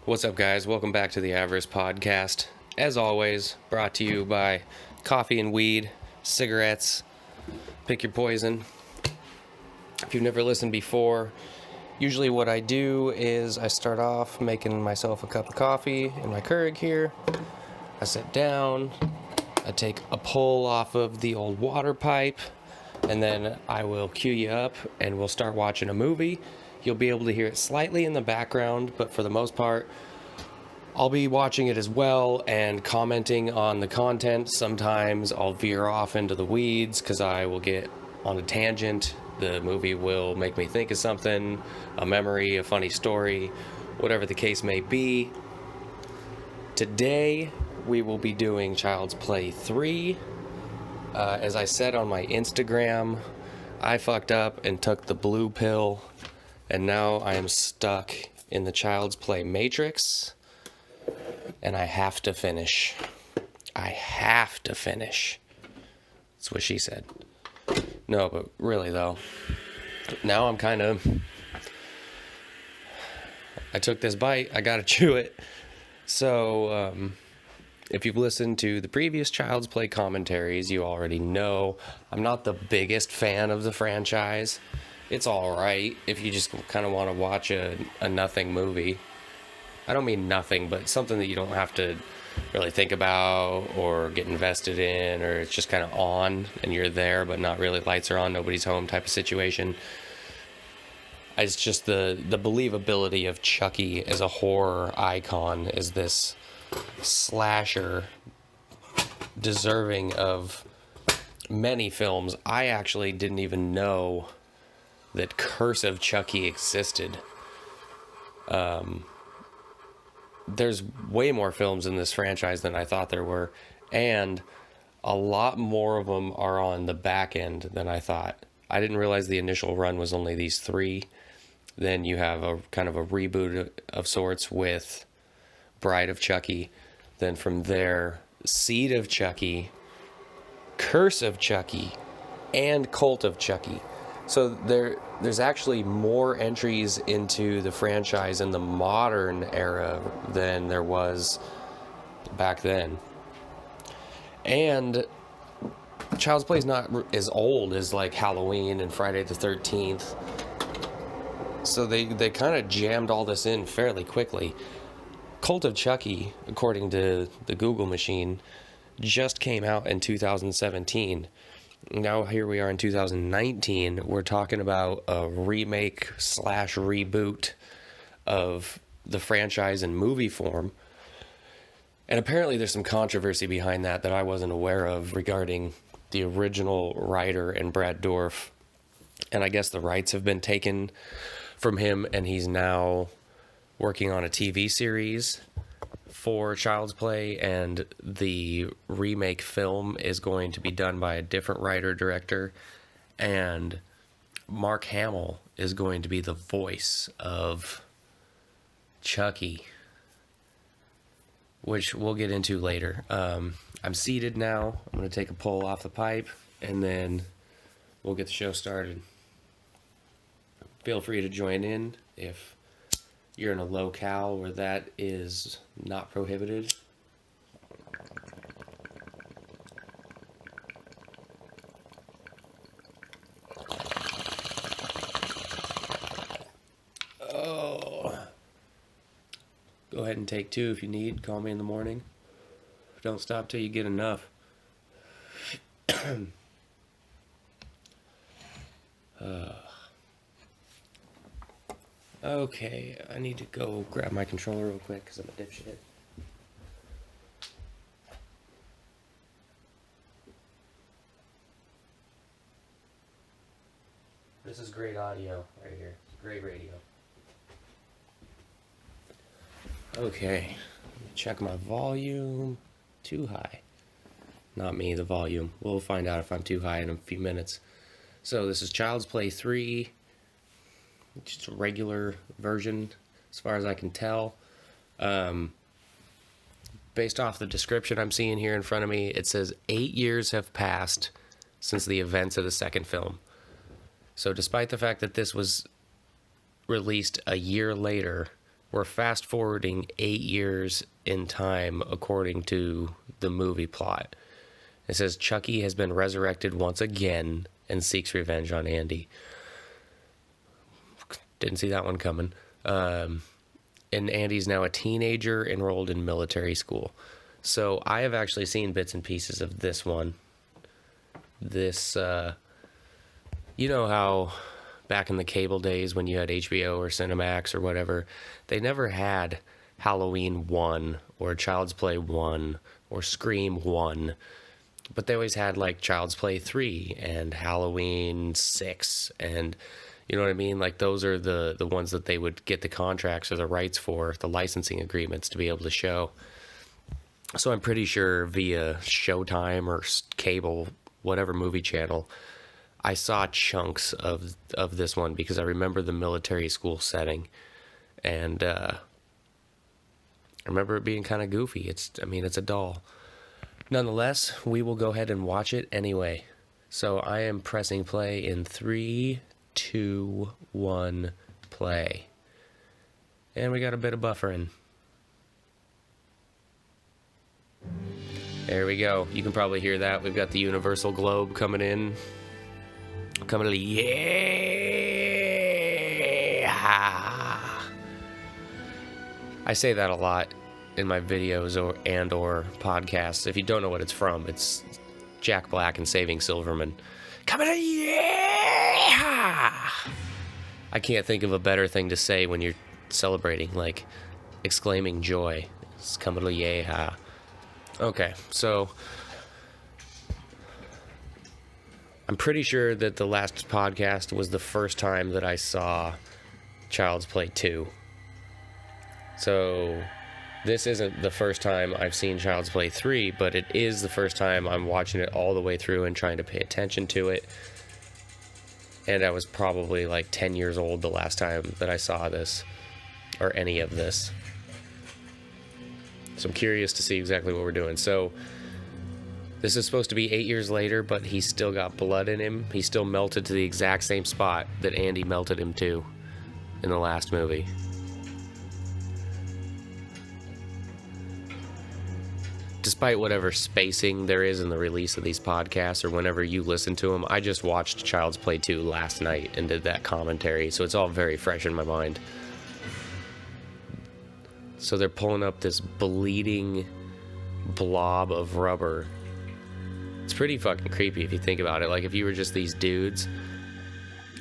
What's up, guys? Welcome back to the Avarice podcast. As always, brought to you by coffee and weed, cigarettes. Pick your poison. If you've never listened before, usually what I do is I start off making myself a cup of coffee in my Keurig here. I sit down, I take a pull off of the old water pipe, and then I will cue you up and we'll start watching a movie. You'll be able to hear it slightly in the background, but for the most part, I'll be watching it as well and commenting on the content. Sometimes I'll veer off into the weeds because I will get on a tangent. The movie will make me think of something, a memory, a funny story, whatever the case may be. Today, we will be doing Child's Play 3. As I said on my Instagram, I fucked up and took the blue pill, and now I am stuck in the Child's Play Matrix, and I have to finish. That's what she said. No, but really though, now I'm I took this bite, I gotta chew it. So, if you've listened to the previous Child's Play commentaries, you already know I'm not the biggest fan of the franchise. It's alright if you just kind of want to watch a nothing movie. I don't mean nothing, but something that you don't have to really think about or get invested in, or it's just kind of on and you're there, but not really, lights are on, nobody's home type of situation. It's just the believability of Chucky as a horror icon, as this slasher deserving of many films. I actually didn't even know that Curse of Chucky existed. There's way more films in this franchise than I thought there were, and a lot more of them are on the back end than I thought. I didn't realize the initial run was only these three. Then you have a kind of a reboot of sorts with Bride of Chucky. Then from there, Seed of Chucky, Curse of Chucky, and Cult of Chucky. So there's actually more entries into the franchise in the modern era than there was back then. And Child's Play is not as old as like Halloween and Friday the 13th. So they kind of jammed all this in fairly quickly. Cult of Chucky, according to the Google machine, just came out in 2017. Now here we are in 2019. We're talking about a remake / reboot of the franchise in movie form. And apparently there's some controversy behind that I wasn't aware of regarding the original writer and Brad Dourif. And I guess the rights have been taken from him, and he's now working on a TV series for Child's Play, and the remake film is going to be done by a different writer-director, and Mark Hamill is going to be the voice of Chucky, which we'll get into later. I'm seated now. I'm going to take a pull off the pipe, and then we'll get the show started. Feel free to join in if you're in a locale where that is not prohibited. Oh. Go ahead and take two if you need. Call me in the morning. Don't stop till you get enough. Okay, I need to go grab my controller real quick because I'm a dipshit. This is great audio right here. Great radio. Okay, check my volume. Too high. Not me, the volume. We'll find out if I'm too high in a few minutes. So this is Child's Play 3. Just a regular version, as far as I can tell. Based off the description I'm seeing here in front of me, it says 8 years have passed since the events of the second film. So despite the fact that this was released a year later, we're fast forwarding 8 years in time according to the movie plot. It says Chucky has been resurrected once again and seeks revenge on Andy. Didn't see that one coming. And Andy's now a teenager enrolled in military school. So I have actually seen bits and pieces of this one. This, you know how back in the cable days when you had HBO or Cinemax or whatever, they never had Halloween 1 or Child's Play 1 or Scream 1. But they always had like Child's Play 3 and Halloween 6, and you know what I mean? Like those are the ones that they would get the contracts or the rights for, the licensing agreements to be able to show. So I'm pretty sure via Showtime or cable, whatever movie channel, I saw chunks of this one because I remember the military school setting, and I remember it being kind of goofy. It's a doll. Nonetheless, we will go ahead and watch it anyway. So I am pressing play in 3, 2, 1, play. And we got a bit of buffering. There we go. You can probably hear that. We've got the universal globe coming in. Coming to the yeah. I say that a lot in my videos or podcasts. If you don't know what it's from, it's Jack Black and Saving Silverman. Coming to yeah. I can't think of a better thing to say when you're celebrating, like exclaiming joy. It's coming to yeah. Okay, so I'm pretty sure that the last podcast was the first time that I saw Child's Play 2. So this isn't the first time I've seen Child's Play 3, but it is the first time I'm watching it all the way through and trying to pay attention to it. And I was probably like 10 years old the last time that I saw this, or any of this. So I'm curious to see exactly what we're doing. So this is supposed to be 8 years later, but he's still got blood in him. He still melted to the exact same spot that Andy melted him to in the last movie. Despite whatever spacing there is in the release of these podcasts or whenever you listen to them, I just watched Child's Play 2 last night and did that commentary, so it's all very fresh in my mind. So they're pulling up this bleeding blob of rubber. It's pretty fucking creepy if you think about it. Like if you were just these dudes.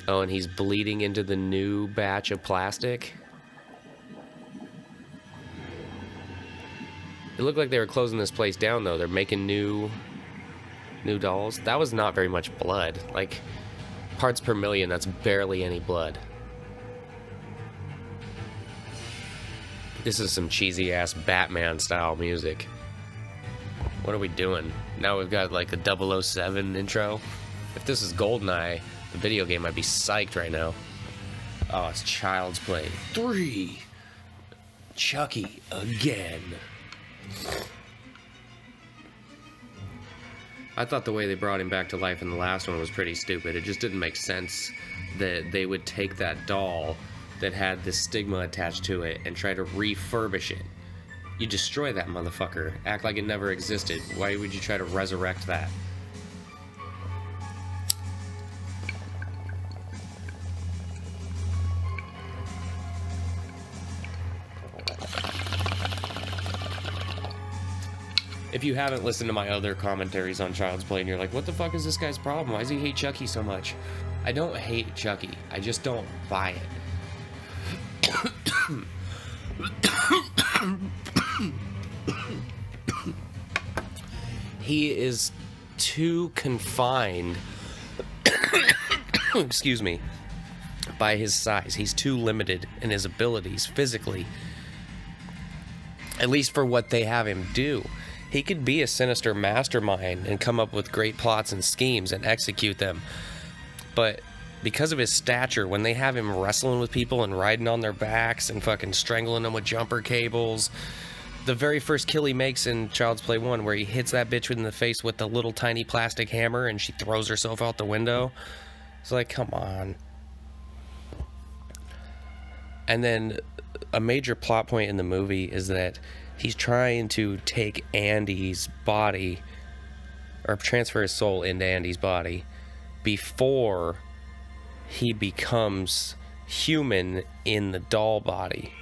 Oh, and he's bleeding into the new batch of plastic. It looked like they were closing this place down, though. They're making new dolls. That was not very much blood. Like, parts per million, that's barely any blood. This is some cheesy-ass Batman-style music. What are we doing? Now we've got, like, the 007 intro. If this is GoldenEye, the video game, I'd be psyched right now. Oh, it's Child's Play 3. Chucky again. I thought the way they brought him back to life in the last one was pretty stupid. It just didn't make sense that they would take that doll that had this stigma attached to it and try to refurbish it. You destroy that motherfucker. Act like it never existed. Why would you try to resurrect that? If you haven't listened to my other commentaries on Child's Play and you're like, what the fuck is this guy's problem? Why does he hate Chucky so much? I don't hate Chucky. I just don't buy it. He is too confined, excuse me, by his size. He's too limited in his abilities physically, at least for what they have him do. He could be a sinister mastermind and come up with great plots and schemes and execute them. But because of his stature, when they have him wrestling with people and riding on their backs and fucking strangling them with jumper cables, the very first kill he makes in Child's Play 1 where he hits that bitch in the face with the little tiny plastic hammer and she throws herself out the window, it's like, come on. And then a major plot point in the movie is that he's trying to take Andy's body, or transfer his soul into Andy's body, before he becomes human in the doll body,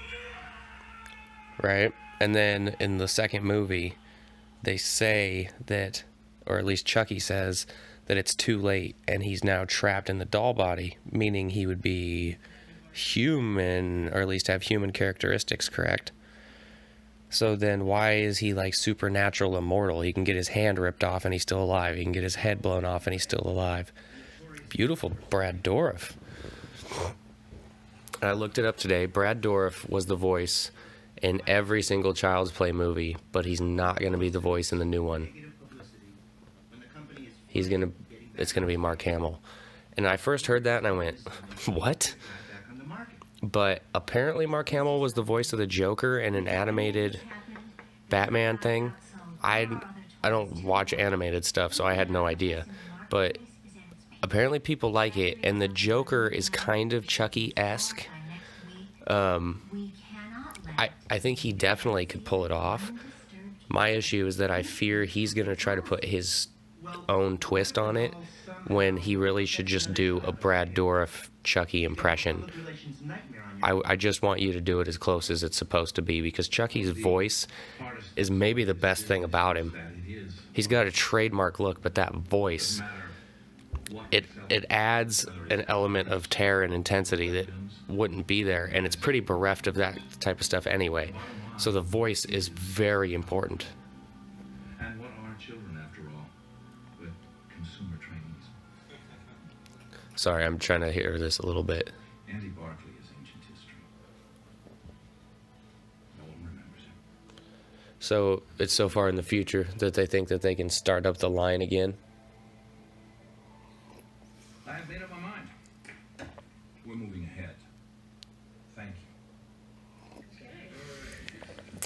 right? And then in the second movie, they say that, or at least Chucky says, that it's too late and he's now trapped in the doll body, meaning he would be human, or at least have human characteristics, correct? So then why is he like supernatural immortal? He can get his hand ripped off and he's still alive. He can get his head blown off and he's still alive. Beautiful Brad Dourif. I looked it up today. Brad Dourif was the voice in every single Child's Play movie, but he's not going to be the voice in the new one. It's going to be Mark Hamill. And I first heard that and I went, what? But apparently Mark Hamill was the voice of the Joker in an animated Batman thing. I don't watch animated stuff, so I had no idea. But apparently people like it, and the Joker is kind of Chucky-esque. I think he definitely could pull it off. My issue is that I fear he's going to try to put his own twist on it when he really should just do a Brad Dourif Chucky impression. I just want you to do it as close as it's supposed to be, because Chucky's voice is maybe the best thing about him. He's got a trademark look, but that voice, it adds an element of terror and intensity that wouldn't be there, and it's pretty bereft of that type of stuff anyway. So the voice is very important. And what are children, after all, with consumer trainees? Sorry, I'm trying to hear this a little bit. Andy Barkley is ancient history. No one remembers him. So it's so far in the future that they think that they can start up the line again. I have made up my mind. We're moving ahead. Thank you.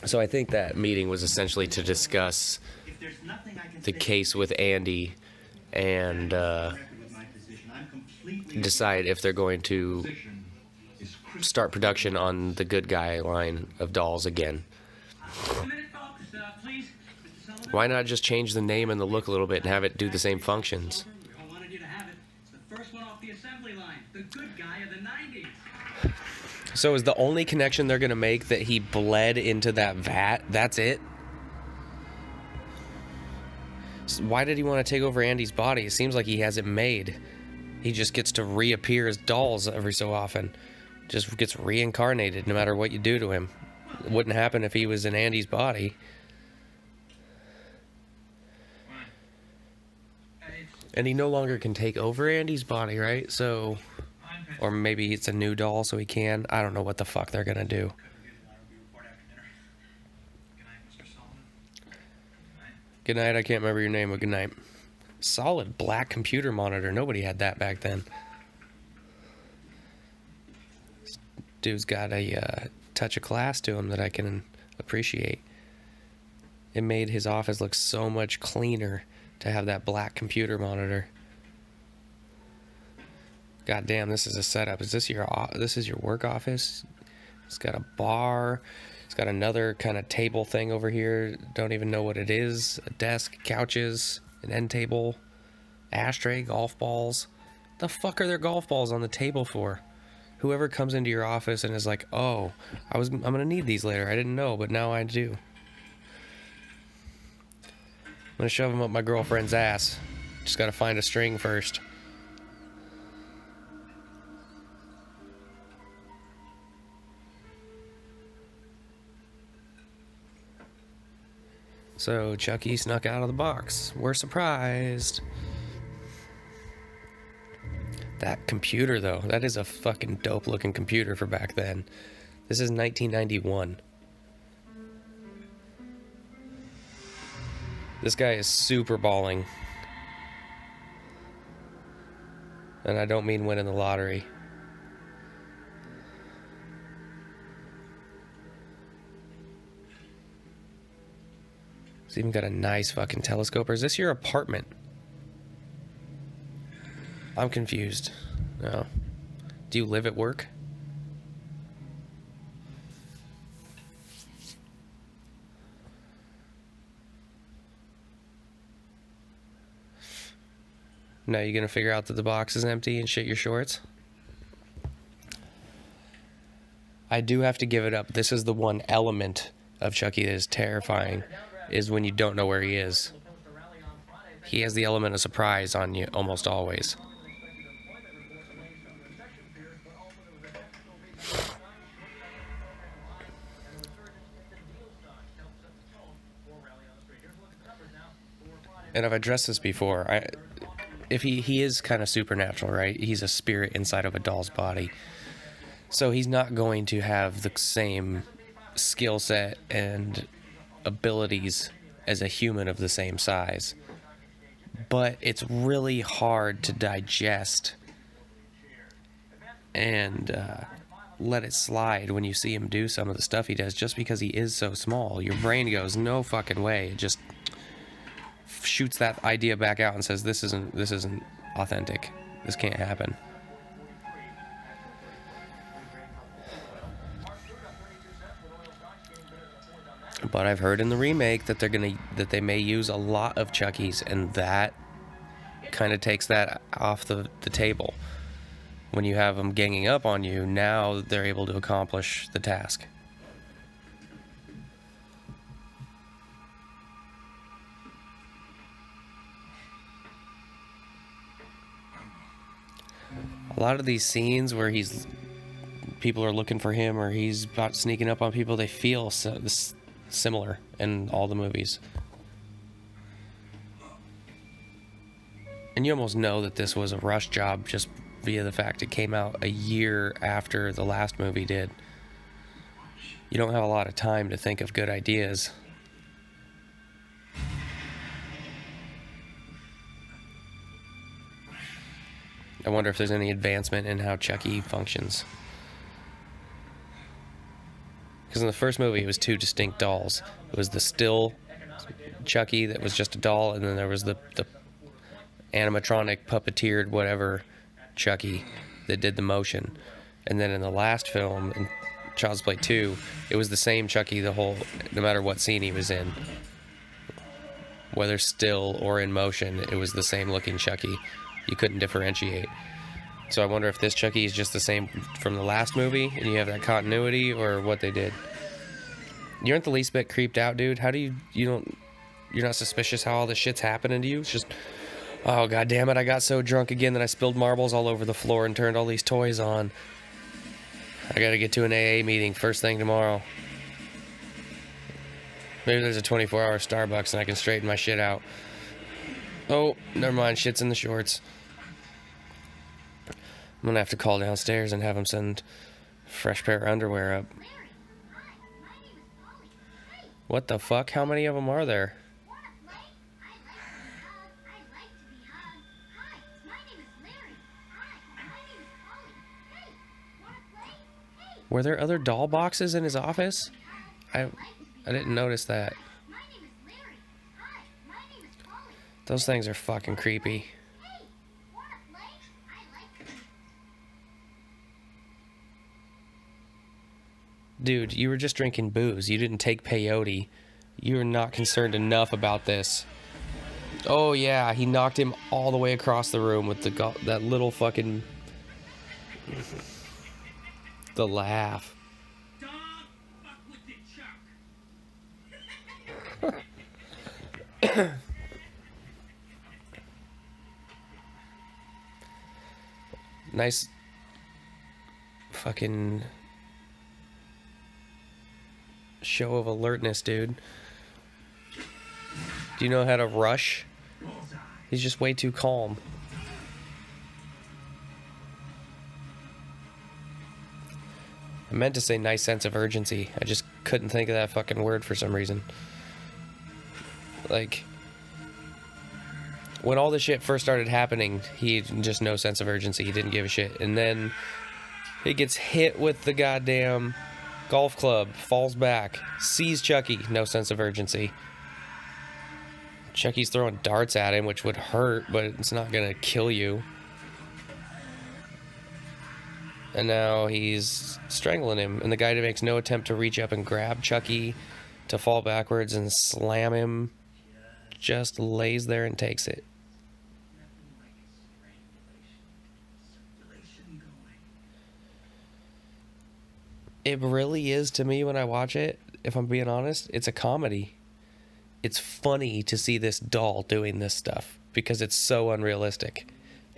So I think that meeting was essentially to discuss the case with Andy and decide if they're going to start production on the good guy line of dolls again. Why not just change the name and the look a little bit and have it do the same functions? So is the only connection they're going to make that he bled into that vat? That's it? So why did he want to take over Andy's body? It seems like he has it made. He just gets to reappear as dolls every so often. Just gets reincarnated no matter what you do to him. It wouldn't happen if he was in Andy's body. And he no longer can take over Andy's body, right? So... or maybe it's a new doll so he can. I don't know what the fuck they're gonna do. Good night, I can't remember your name, but good night. Solid black computer monitor. Nobody had that back then. This dude's got a touch of class to him that I can appreciate. It made his office look so much cleaner to have that black computer monitor. God damn, this is a setup. Is this your work office? It's got a bar. It's got another kind of table thing over here. Don't even know what it is. A desk, couches, an end table, ashtray, golf balls. The fuck are there golf balls on the table for? Whoever comes into your office and is like, "Oh, I'm gonna need these later. I didn't know, but now I do." I'm gonna shove them up my girlfriend's ass. Just gotta find a string first. So Chucky snuck out of the box. We're surprised. That computer, though, that is a fucking dope looking computer for back then. This is 1991. This guy is super balling. And I don't mean winning the lottery. It's even got a nice fucking telescope. Or is this your apartment? I'm confused. No. Do you live at work? Now you're gonna figure out that the box is empty and shit your shorts? I do have to give it up. This is the one element of Chucky that is terrifying, is when you don't know where he is. He has the element of surprise on you almost always. And I've addressed this before. If he is kind of supernatural, right? He's a spirit inside of a doll's body. So he's not going to have the same skill set and abilities as a human of the same size. But it's really hard to digest and let it slide when you see him do some of the stuff he does, just because he is so small. Your brain goes, no fucking way. It just shoots that idea back out and says, this isn't authentic. This can't happen. But I've heard in the remake that they may use a lot of Chuckies, and that kind of takes that off the table. When you have them ganging up on you, now they're able to accomplish the task. A lot of these scenes where people are looking for him, or he's about sneaking up on people, they feel similar in all the movies. And you almost know that this was a rush job just via the fact it came out a year after the last movie did. You don't have a lot of time to think of good ideas. I wonder if there's any advancement in how Chucky functions. Because in the first movie, it was two distinct dolls. It was the still Chucky that was just a doll, and then there was the animatronic, puppeteered, whatever Chucky that did the motion. And then in the last film, in Child's Play 2, it was the same Chucky no matter what scene he was in. Whether still or in motion, it was the same looking Chucky. You couldn't differentiate. So I wonder if this Chucky is just the same from the last movie, and you have that continuity, or what they did. You aren't the least bit creeped out, dude. How do you're not suspicious how all this shit's happening to you? It's just, oh god damn it, I got so drunk again that I spilled marbles all over the floor and turned all these toys on. I gotta get to an AA meeting first thing tomorrow. Maybe there's a 24-hour Starbucks and I can straighten my shit out. Oh, never mind, shit's in the shorts. I'm gonna have to call downstairs and have him send a fresh pair of underwear up. What the fuck? How many of them are there? Were there other doll boxes in his office? I didn't notice that. Those things are fucking creepy. Dude, you were just drinking booze. You didn't take peyote. You were not concerned enough about this. Oh yeah, he knocked him all the way across the room with that little fucking... the laugh. Don't fuck with the Chuck. Nice fucking show of alertness, dude. Do you know how to rush? He's just way too calm. I meant to say nice sense of urgency. I just couldn't think of that fucking word for some reason. Like, when all this shit first started happening, he had just no sense of urgency. He didn't give a shit. And then he gets hit with the goddamn golf club, falls back, sees Chucky, no sense of urgency. Chucky's throwing darts at him, which would hurt, but it's not gonna kill you. And now he's strangling him, and the guy makes no attempt to reach up and grab Chucky to fall backwards and slam him. Just lays there and takes it. It really is to me when I watch it, if I'm being honest. It's a comedy. It's funny to see this doll doing this stuff because it's so unrealistic.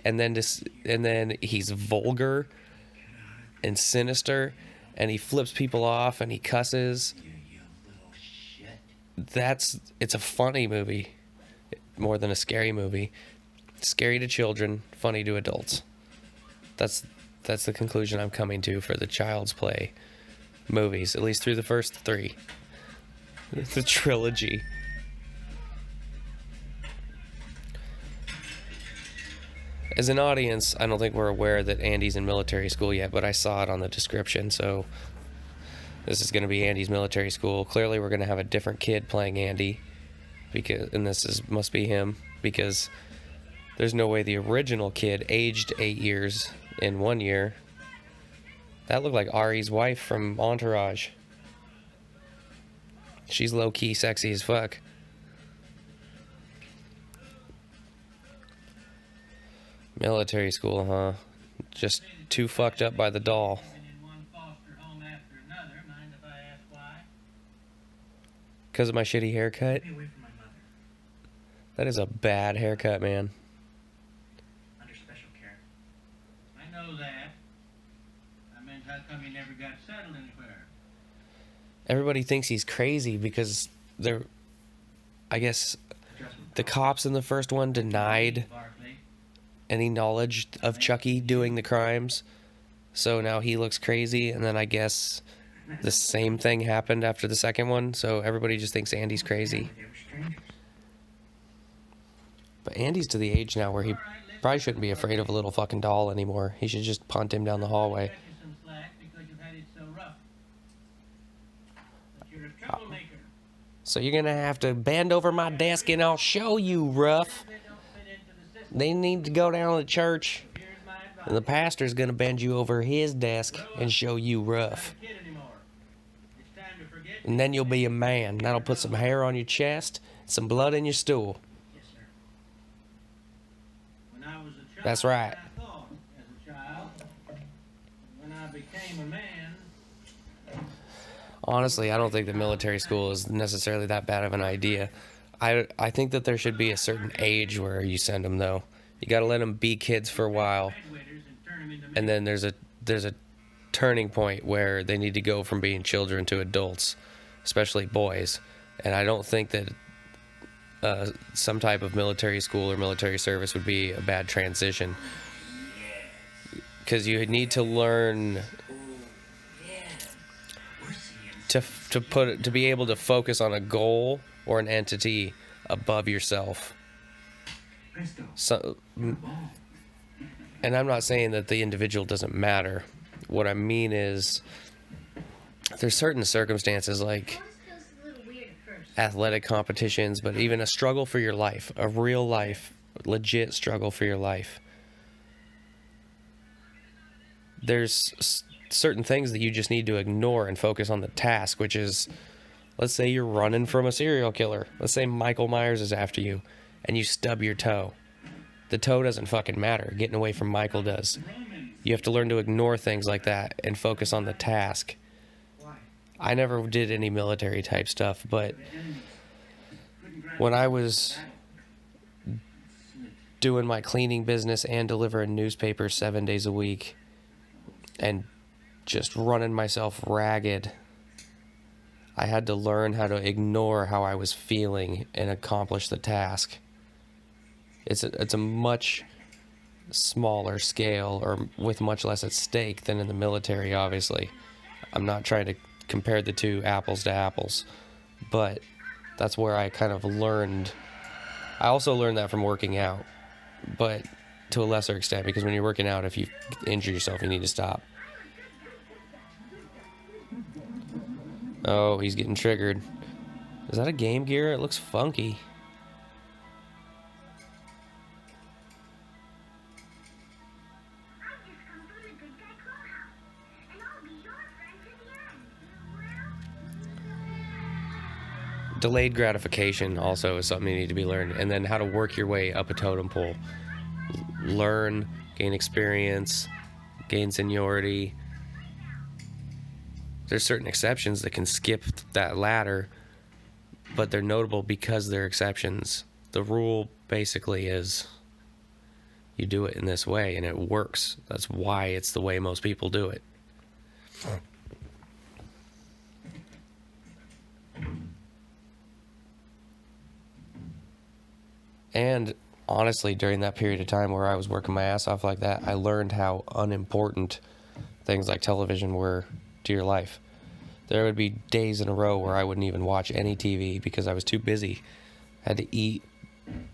And then he's vulgar and sinister, and he flips people off and he cusses. It's a funny movie more than a scary movie. Scary to children, funny to adults. That's the conclusion I'm coming to for the Child's Play movies, at least through the first 3. The trilogy. As an audience, I don't think we're aware that Andy's in military school yet, but I saw it on the description, so this is going to be Andy's military school. Clearly, we're going to have a different kid playing Andy, and must be him, because there's no way the original kid aged 8 years in 1 year. That looked like Ari's wife from Entourage. She's low-key sexy as fuck. Military school, huh? Just too fucked up by the doll. Because of my shitty haircut? That is a bad haircut, man. Under special care. I know that. I meant, how come you never got settled anywhere? Everybody thinks he's crazy because I guess the cops in the first one denied any knowledge of Chucky doing the crimes. So now he looks crazy, and then I guess the same thing happened after the second one, so everybody just thinks Andy's crazy. But Andy's to the age now where he probably shouldn't be afraid of a little fucking doll anymore. He should just punt him down the hallway. So you're gonna have to bend over my desk and I'll show you, rough. They need to go down to church, and the pastor's gonna bend you over his desk and show you, rough. And then you'll be a man. That'll put some hair on your chest, some blood in your stool. That's right. Honestly, I don't think the military school is necessarily that bad of an idea. I think that there should be a certain age where you send them, though. You got to let them be kids for a while, and then there's a turning point where they need to go from being children to adults, especially boys. And I don't think that some type of military school or military service would be a bad transition, because you need to learn to be able to focus on a goal or an entity above yourself. So, and I'm not saying that the individual doesn't matter. What I mean is, there's certain circumstances like athletic competitions, but even a struggle for your life, a real life, legit struggle for your life. There's certain things that you just need to ignore and focus on the task, which is, let's say you're running from a serial killer. Let's say Michael Myers is after you, and you stub your toe. The toe doesn't fucking matter. Getting away from Michael does. You have to learn to ignore things like that and focus on the task. I never did any military type stuff, but when I was doing my cleaning business and delivering newspapers 7 days a week and just running myself ragged, I had to learn how to ignore how I was feeling and accomplish the task. It's a much smaller scale, or with much less at stake than in the military, obviously. I'm not trying to compare the two apples to apples, but that's where I kind of learned. I also learned that from working out, but to a lesser extent, because when you're working out, if you injure yourself, you need to stop. Oh, he's getting triggered. Is that a Game Gear? It looks funky. Delayed gratification also is something you need to be learned. And then how to work your way up a totem pole. Learn, gain experience, gain seniority. There's certain exceptions that can skip that ladder, but they're notable because they're exceptions. The rule basically is you do it in this way and it works. That's why it's the way most people do it. And honestly, during that period of time where I was working my ass off like that, I learned how unimportant things like television were to your life. There would be days in a row where I wouldn't even watch any TV because I was too busy. I had to eat,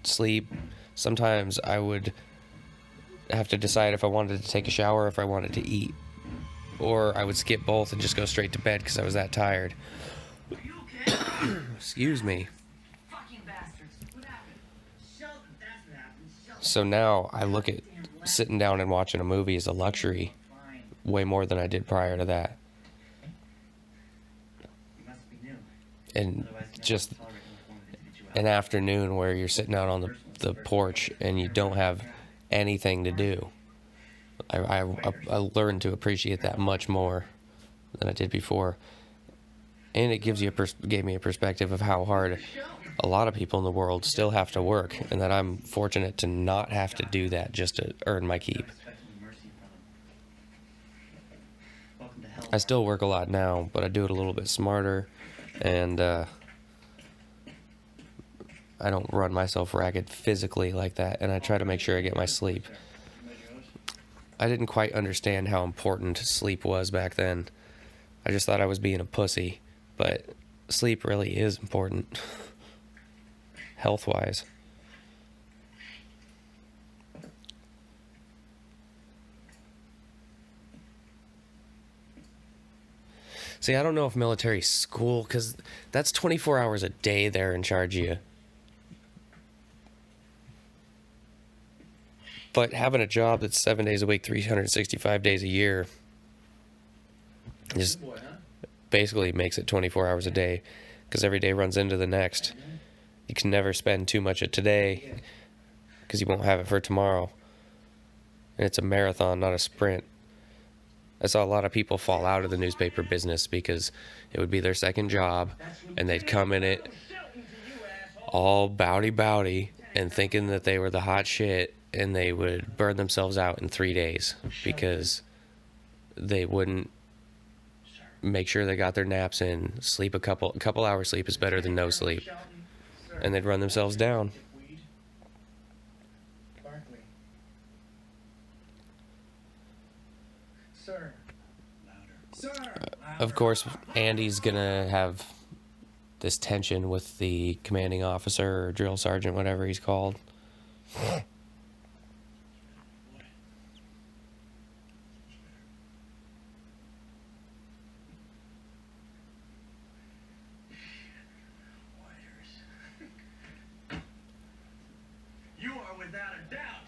sleep. Sometimes I would have to decide if I wanted to take a shower or if I wanted to eat. Or I would skip both and just go straight to bed because I was that tired. Are you okay? Excuse me. Fucking bastards. What happened? Sheldon, that's what happened. Sheldon. So now I look at sitting down and watching a movie as a luxury Fine. way more than I did prior to that. You must be new. And Otherwise, no just one tolerate any form of individuality. an afternoon where you're sitting out on the porch and you don't have anything to do. I learned to appreciate that much more than I did before. And it gives you gave me a perspective of how hard a lot of people in the world still have to work, and that I'm fortunate to not have to do that just to earn my keep. I still work a lot now, but I do it a little bit smarter, and I don't run myself ragged physically like that, and I try to make sure I get my sleep. I didn't quite understand how important sleep was back then. I just thought I was being a pussy, but sleep really is important, health-wise. See, I don't know if military school, because that's 24 hours a day they're in charge of you. But having a job that's 7 days a week, 365 days a year, just basically makes it 24 hours a day, because every day runs into the next. You can never spend too much of today, because you won't have it for tomorrow. And it's a marathon, not a sprint. I saw a lot of people fall out of the newspaper business because it would be their second job, and they'd come in it all bowdy and thinking that they were the hot shit, and they would burn themselves out in 3 days because they wouldn't make sure they got their naps in. Sleep a couple hours sleep is better than no sleep, and they'd run themselves down. Sir. Louder. Of course, Andy's gonna have this tension with the commanding officer or drill sergeant, whatever he's called. You are without a doubt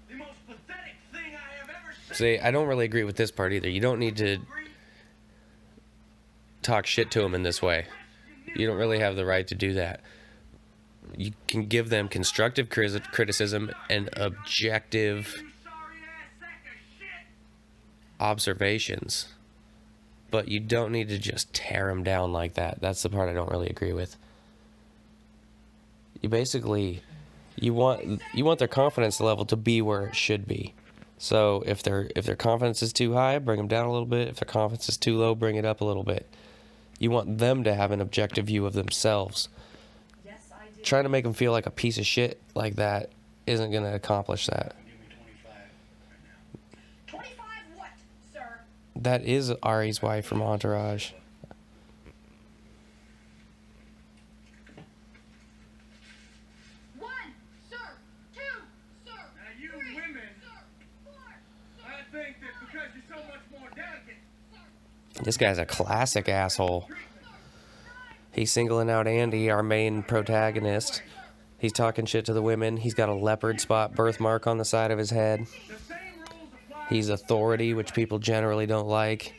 the most pathetic thing I have ever seen. See, I don't really agree with this part either. You don't need to talk shit to them in this way. You don't really have the right to do that. You can give them constructive criticism and objective observations, but you don't need to just tear them down like that. That's the part I don't really agree with. You basically, you want their confidence level to be where it should be. So if their confidence is too high, bring them down a little bit. If their confidence is too low, bring it up a little bit. You want them to have an objective view of themselves. Yes, I do. Trying to make them feel like a piece of shit like that isn't going to accomplish that. Give me 25 right now. 25 what, sir? That is Ari's wife from Entourage. One, sir. Two, sir. Now you Three, women, sir. Four, sir. I think that because you're so much more delicate, This guy's a classic asshole. He's singling out Andy, our main protagonist. He's talking shit to the women. He's got a leopard spot birthmark on the side of his head. the same rules apply. He's authority, which people generally don't like.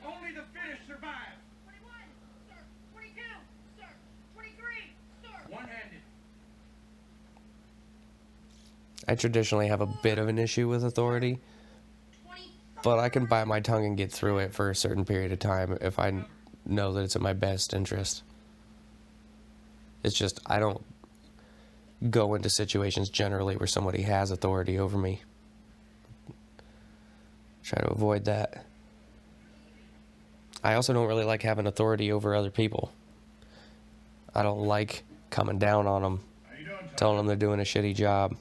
Only the fittest survive. 21, sir. 22, sir. 23, sir. One-handed. I traditionally have a bit of an issue with authority. 25. But I can bite my tongue and get through it for a certain period of time if I know that it's in my best interest. It's just, I don't go into situations generally where somebody has authority over me. Try to avoid that. I also don't really like having authority over other people. I don't like coming down on them, telling them they're doing a shitty job,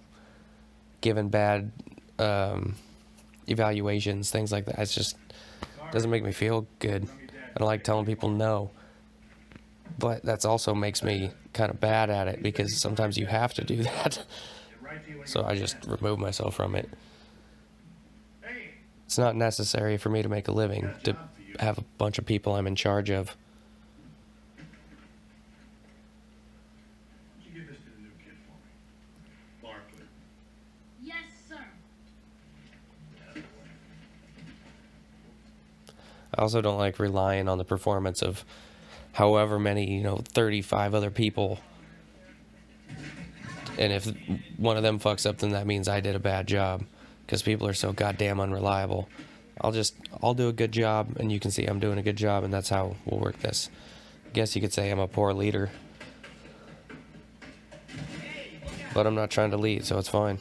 giving bad evaluations, things like that. It just doesn't make me feel good. I don't like telling people no. But that also makes me kind of bad at it because sometimes you have to do that. So I just remove myself from it. It's not necessary for me to make a living, to have a bunch of people I'm in charge of. Would you give this to the new kid for me? Barkley. Yes, sir. I also don't like relying on the performance of however many, 35 other people. And if one of them fucks up, then that means I did a bad job. Because people are so goddamn unreliable. I'll do a good job, and you can see I'm doing a good job, and that's how we'll work this. I guess you could say I'm a poor leader. But I'm not trying to lead, so it's fine.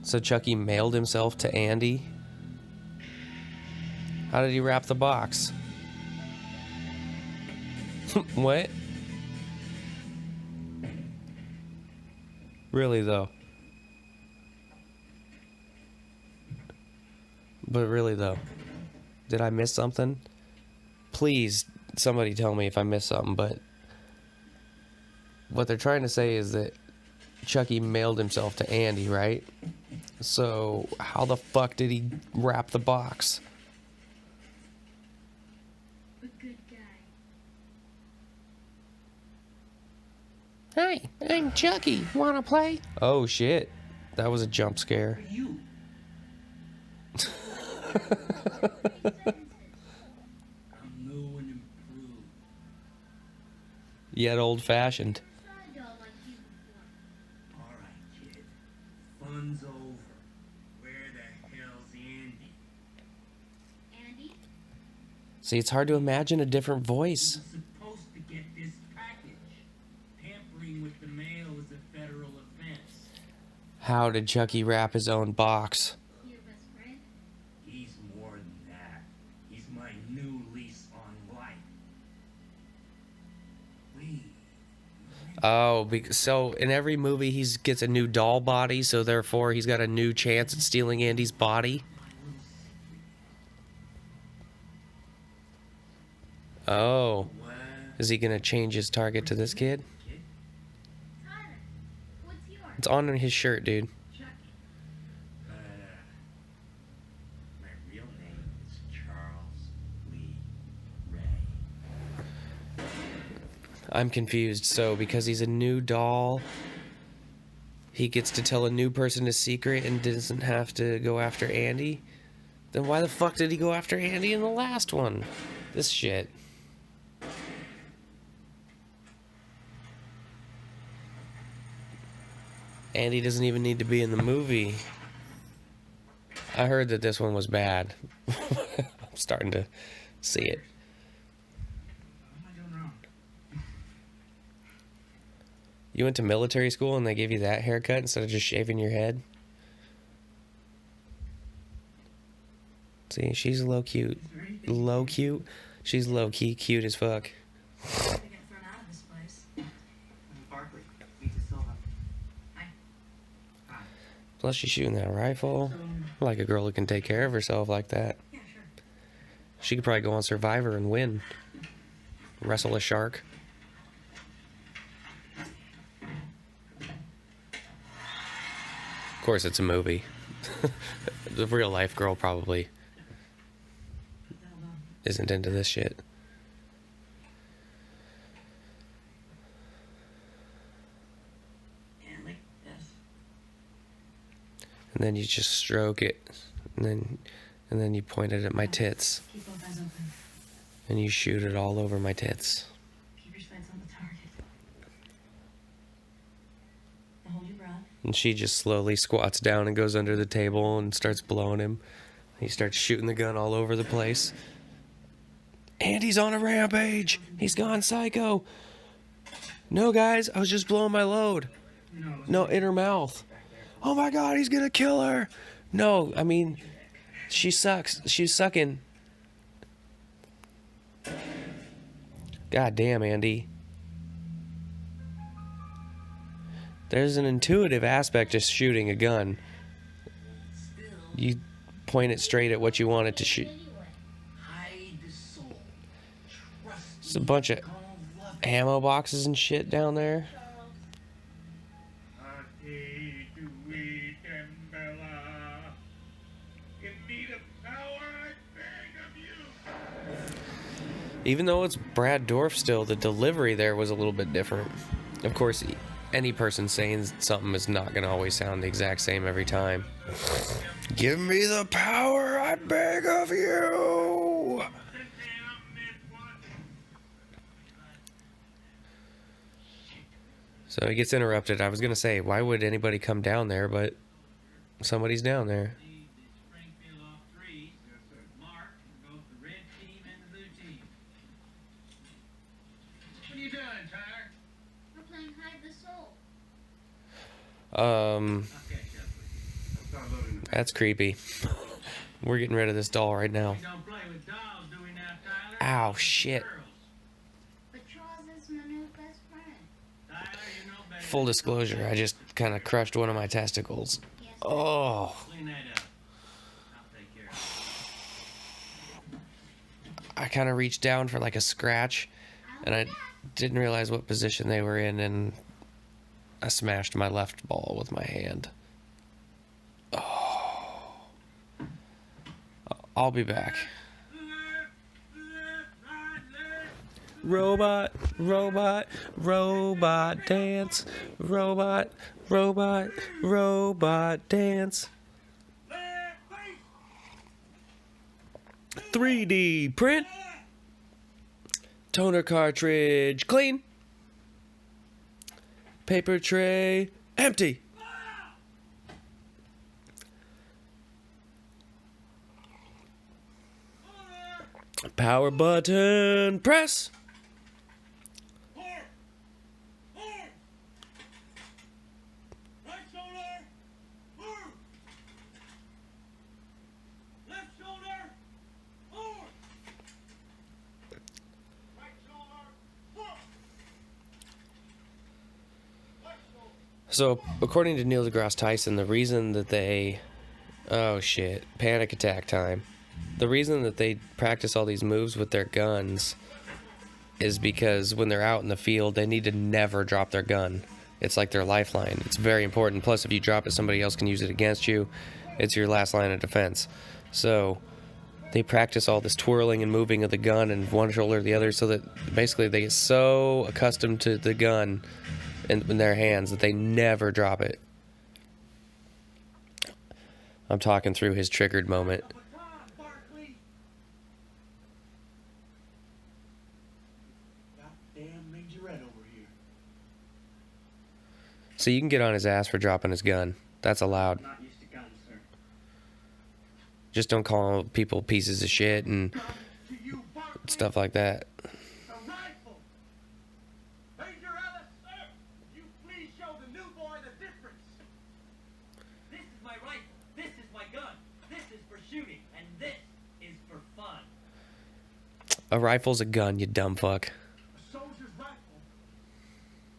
So Chucky mailed himself to Andy? How did he wrap the box? What? Really, though? But really, though? Did I miss something? Please, somebody tell me if I missed something, but what they're trying to say is that Chucky mailed himself to Andy, right? So, how the fuck did he wrap the box? A good guy. Hey, I'm Chucky. Wanna play? Oh shit. That was a jump scare. You. I'm new and improved. Yet old fashioned. I don't like you before. All right, kid. Fun's over. Where the hell's Andy? Andy? See, it's hard to imagine a different voice. You're supposed to get this package. Tampering with the mail is a federal offense. How did Chucky wrap his own box? Your best friend? He's more than that. He's my new lease on life. Wait. Oh, so in every movie he gets a new doll body, so therefore he's got a new chance at stealing Andy's body? Oh. What? Is he gonna change his target to this kid? Kid? Tyler. What's yours? It's on his shirt, dude. Chucky. My real name is Charles Lee Ray. I'm confused. So because he's a new doll, he gets to tell a new person his secret and doesn't have to go after Andy? Then why the fuck did he go after Andy in the last one? This shit. Andy doesn't even need to be in the movie. I heard that this one was bad. I'm starting to see it. What am I doing wrong? You went to military school and they gave you that haircut instead of just shaving your head? See, she's low cute. Is there anything Low cute? She's low key cute as fuck. to get thrown out of this place. Barkley, Lisa Silva. Hi. Hi. Plus she's shooting that rifle. I like a girl who can take care of herself like that. Yeah, sure. She could probably go on Survivor and win. Wrestle a shark. Of course it's a movie. The real life girl probably isn't into this shit. And like this. And then you just stroke it. And then you point it at my tits. Keep both eyes open. And you shoot it all over my tits. Keep your sights on the target. Now hold your breath. And she just slowly squats down and goes under the table and starts blowing him. He starts shooting the gun all over the place. And he's on a rampage. He's gone psycho. No, guys, I was just blowing my load. No, in her mouth. Oh my God, he's gonna kill her. No, I mean, she sucks. She's sucking. God damn, Andy. There's an intuitive aspect to shooting a gun. You point it straight at what you want it to shoot. There's a bunch of ammo boxes and shit down there. Even though it's Brad Dourif still, the delivery there was a little bit different. Of course, any person saying something is not going to always sound the exact same every time. Give me the power, I beg of you! So he gets interrupted. I was going to say, why would anybody come down there, but somebody's down there. That's creepy. We're getting rid of this doll right now. Ow, shit. But Charles is my new best friend. Full disclosure, I just kind of crushed one of my testicles. Yes. Oh. Clean that up. I'll take care of it. I kind of reached down for like a scratch, and I didn't realize what position they were in, and I smashed my left ball with my hand. Oh. I'll be back. Robot, robot, robot dance. Robot, robot, robot dance. 3D print. Toner cartridge clean. Paper tray empty. Power button press. So, according to Neil deGrasse Tyson, the reason that they... Oh, shit. Panic attack time. The reason that they practice all these moves with their guns is because when they're out in the field, they need to never drop their gun. It's like their lifeline. It's very important. Plus, if you drop it, somebody else can use it against you. It's your last line of defense. So, they practice all this twirling and moving of the gun and one shoulder to the other so that basically they get so accustomed to the gun in their hands that they never drop it. I'm talking through his triggered moment. So you can get on his ass for dropping his gun. That's allowed. Not used to guns, sir. Just don't call people pieces of shit and stuff like that. A rifle's a gun, you dumb fuck. A soldier's rifle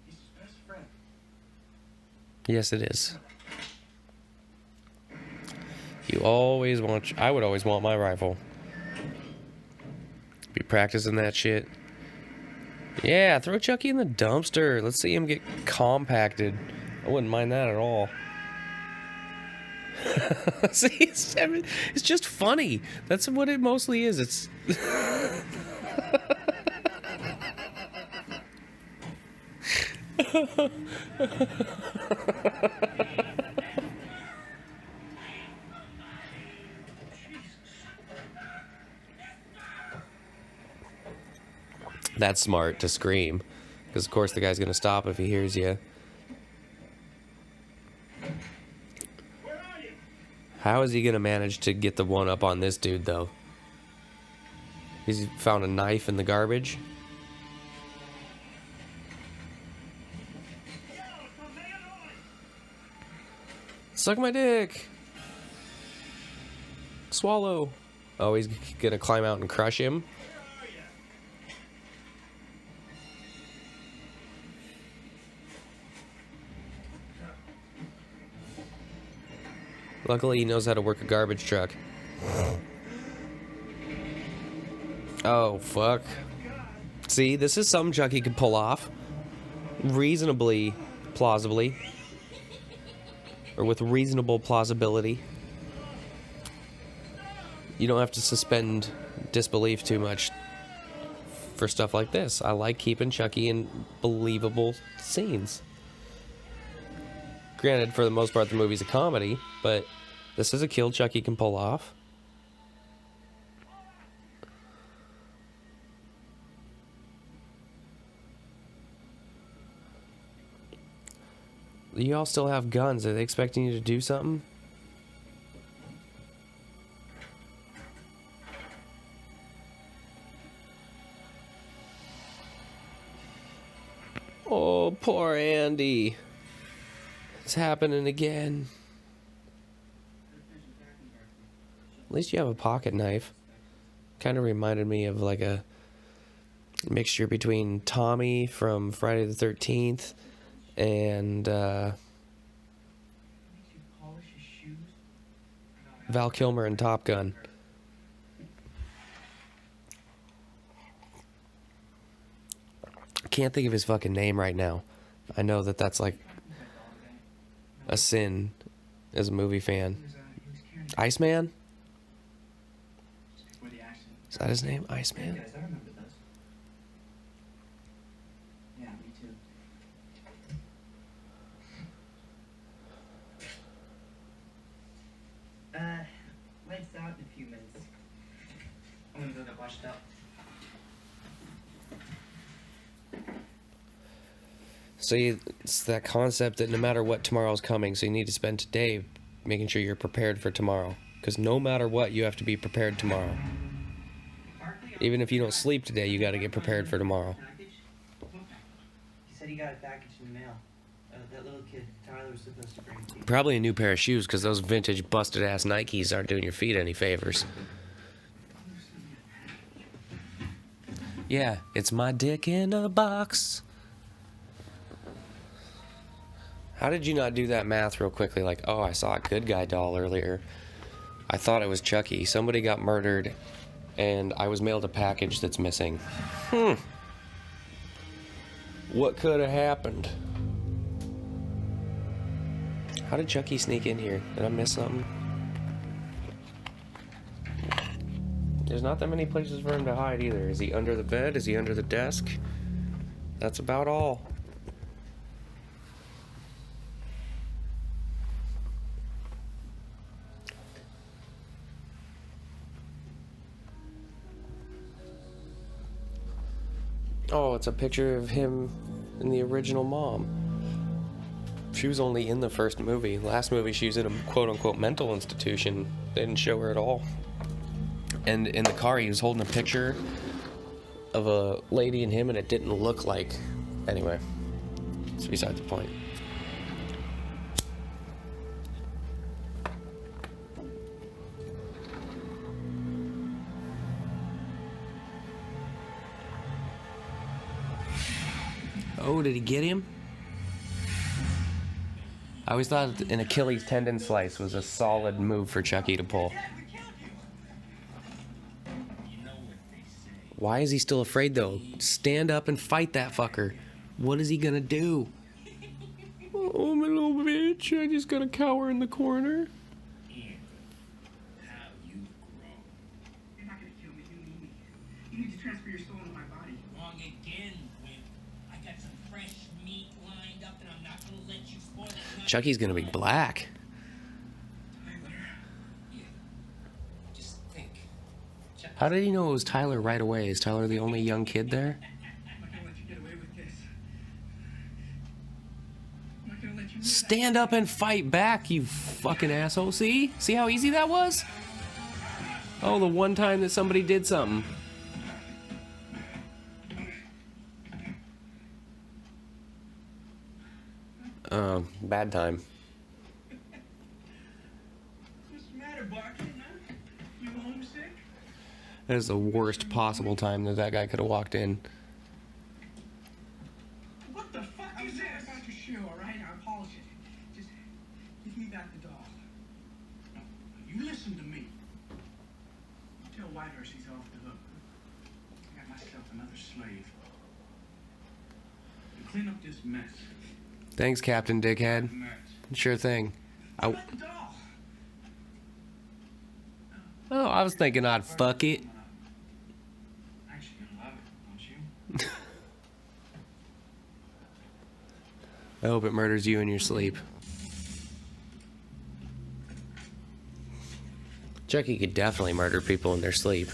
is his best friend. Yes, it is. You always want... I would always want my rifle. Be practicing that shit. Yeah, throw Chucky in the dumpster. Let's see him get compacted. I wouldn't mind that at all. See, it's just funny. That's what it mostly is. It's... That's smart to scream. Because, of course, the guy's going to stop if he hears you. How is he going to manage to get the one up on this dude, though? He's found a knife in the garbage. Suck my dick! Swallow! Oh, he's going to climb out and crush him? Luckily, he knows how to work a garbage truck. Oh, fuck. See, this is something Chucky could pull off. Reasonably, plausibly. Or with reasonable plausibility. You don't have to suspend disbelief too much for stuff like this. I like keeping Chucky in believable scenes. Granted, for the most part, the movie's a comedy, but this is a kill Chucky can pull off. You all still have guns. Are they expecting you to do something? Oh, poor Andy. It's happening again. At least you have a pocket knife. Kind of reminded me of like a mixture between Tommy from Friday the 13th and Val Kilmer in Top Gun. I can't think of his fucking name right now. I know that that's like a sin as a movie fan. Iceman? Is that his name? Iceman? Guys, I remember those. Yeah, me too. Lights out in a few minutes. I'm gonna go get washed up. So it's that concept that no matter what, tomorrow's coming, so you need to spend today making sure you're prepared for tomorrow. Because no matter what, you have to be prepared tomorrow. Even if you don't sleep today, you got to get prepared for tomorrow. He said he got a package in the mail. That little kid, Tyler, was supposed to bring it to you. Probably a new pair of shoes, because those vintage busted-ass Nikes aren't doing your feet any favors. Yeah, it's my dick in a box. How did you not do that math real quickly? Like, oh, I saw a good guy doll earlier. I thought it was Chucky. Somebody got murdered, and I was mailed a package that's missing. What could have happened? How did Chucky sneak in here? Did I miss something? There's not that many places for him to hide either. Is he under the bed? Is he under the desk? That's about all. Oh, it's a picture of him and the original mom. She was only in the first movie. Last movie, she was in a quote-unquote mental institution. They didn't show her at all. And in the car, he was holding a picture of a lady and him, and it didn't look like... Anyway, it's beside the point. Oh, did he get him? I always thought an Achilles tendon slice was a solid move for Chucky to pull. Why is he still afraid, though? Stand up and fight that fucker. What is he gonna do? Oh, my little bitch. I just gotta cower in the corner. How you've grown. You're not gonna kill me. You need me. You need to transfer your soul into my body. Wrong again, Wimp. I got some fresh meat lined up, and I'm not gonna let you spoil it. Chucky's gonna be black. Tyler. Yeah. Just think. How did he know it was Tyler right away? Is Tyler the only young kid there? Stand up and fight back, you fucking asshole. See? See how easy that was? Oh, the one time that somebody did something. Bad time. What's the matter, Barkley, huh? You homesick? That is the worst possible time that that guy could have walked in. What the fuck is this? I got your shoe, alright? I apologize. Just give me back the doll. No, you listen to me. Tell Whitehurst he's off the hook. I got myself another slave. You clean up this mess. Thanks, Captain Dickhead. Mess. Sure thing. What about the doll? Oh, I was thinking I'd fuck it. Actually, you love it, don't you? I hope it murders you in your sleep. Chucky could definitely murder people in their sleep.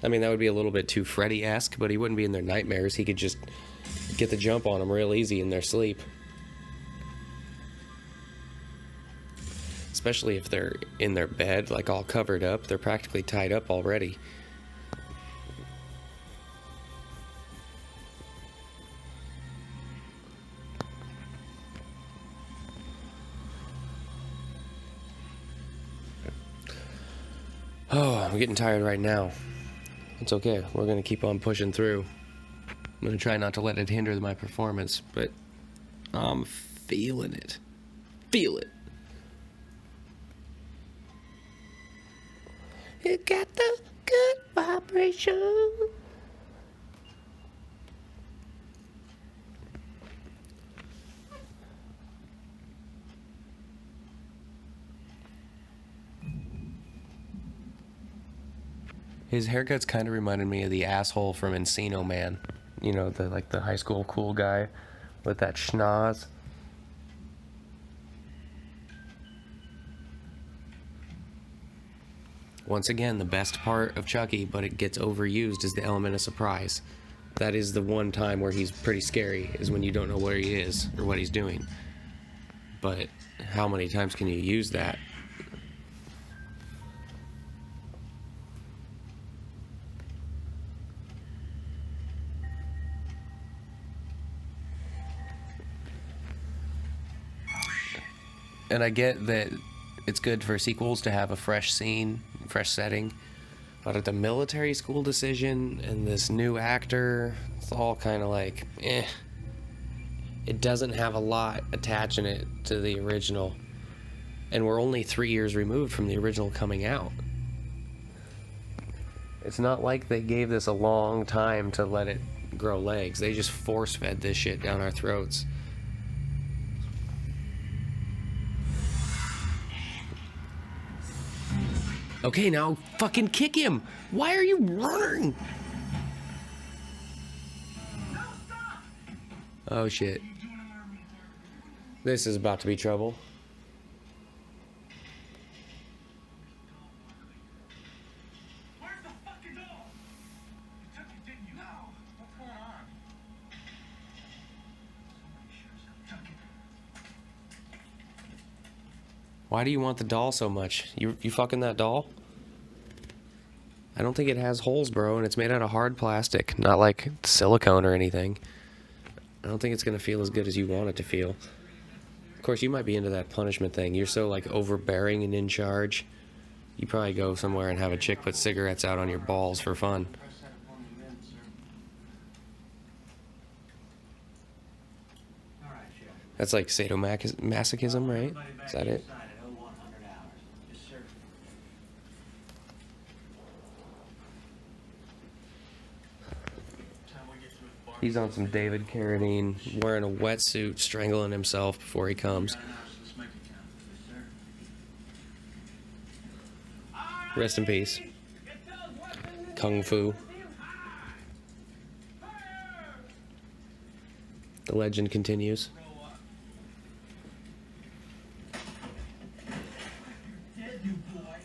I mean, that would be a little bit too Freddy-esque, but he wouldn't be in their nightmares. He could just get the jump on them real easy in their sleep. Especially if they're in their bed, like all covered up. They're practically tied up already. Oh, I'm getting tired right now. It's okay. We're going to keep on pushing through. I'm going to try not to let it hinder my performance, but I'm feeling it. Feel it. You got the good vibration. His haircuts kind of reminded me of the asshole from Encino Man. You know, the high school cool guy with that schnoz. Once again, the best part of Chucky, but it gets overused, is the element of surprise. That is the one time where he's pretty scary, is when you don't know where he is or what he's doing. But how many times can you use that? And I get that it's good for sequels to have a fresh scene, fresh setting, but at the military school decision and this new actor, it's all kind of like, eh. It doesn't have a lot attaching it to the original, and we're only 3 years removed from the original coming out. It's not like they gave this a long time to let it grow legs. They just force-fed this shit down our throats. Okay, now fucking kick him. Why are you running? Oh shit. This is about to be trouble. Where's the fucking doll? You took it, didn't you? No. What's going on? Somebody sure took it. Why do you want the doll so much? You fucking that doll? I don't think it has holes, bro, and it's made out of hard plastic, not like silicone or anything. I don't think it's gonna feel as good as you want it to feel. Of course, you might be into that punishment thing. You're so like overbearing and in charge. You probably go somewhere and have a chick put cigarettes out on your balls for fun. Press that upon the men, sir. All right, Sheriff. That's like sadomasochism, right? Is that it? Inside at 0100 hours. Yes, sir. Time we get through the bar. He's on some David Carradine, wearing a wetsuit, strangling himself before he comes. 9 hours, let's make it count. Yes, sir. Rest in peace. Kung Fu. The legend continues.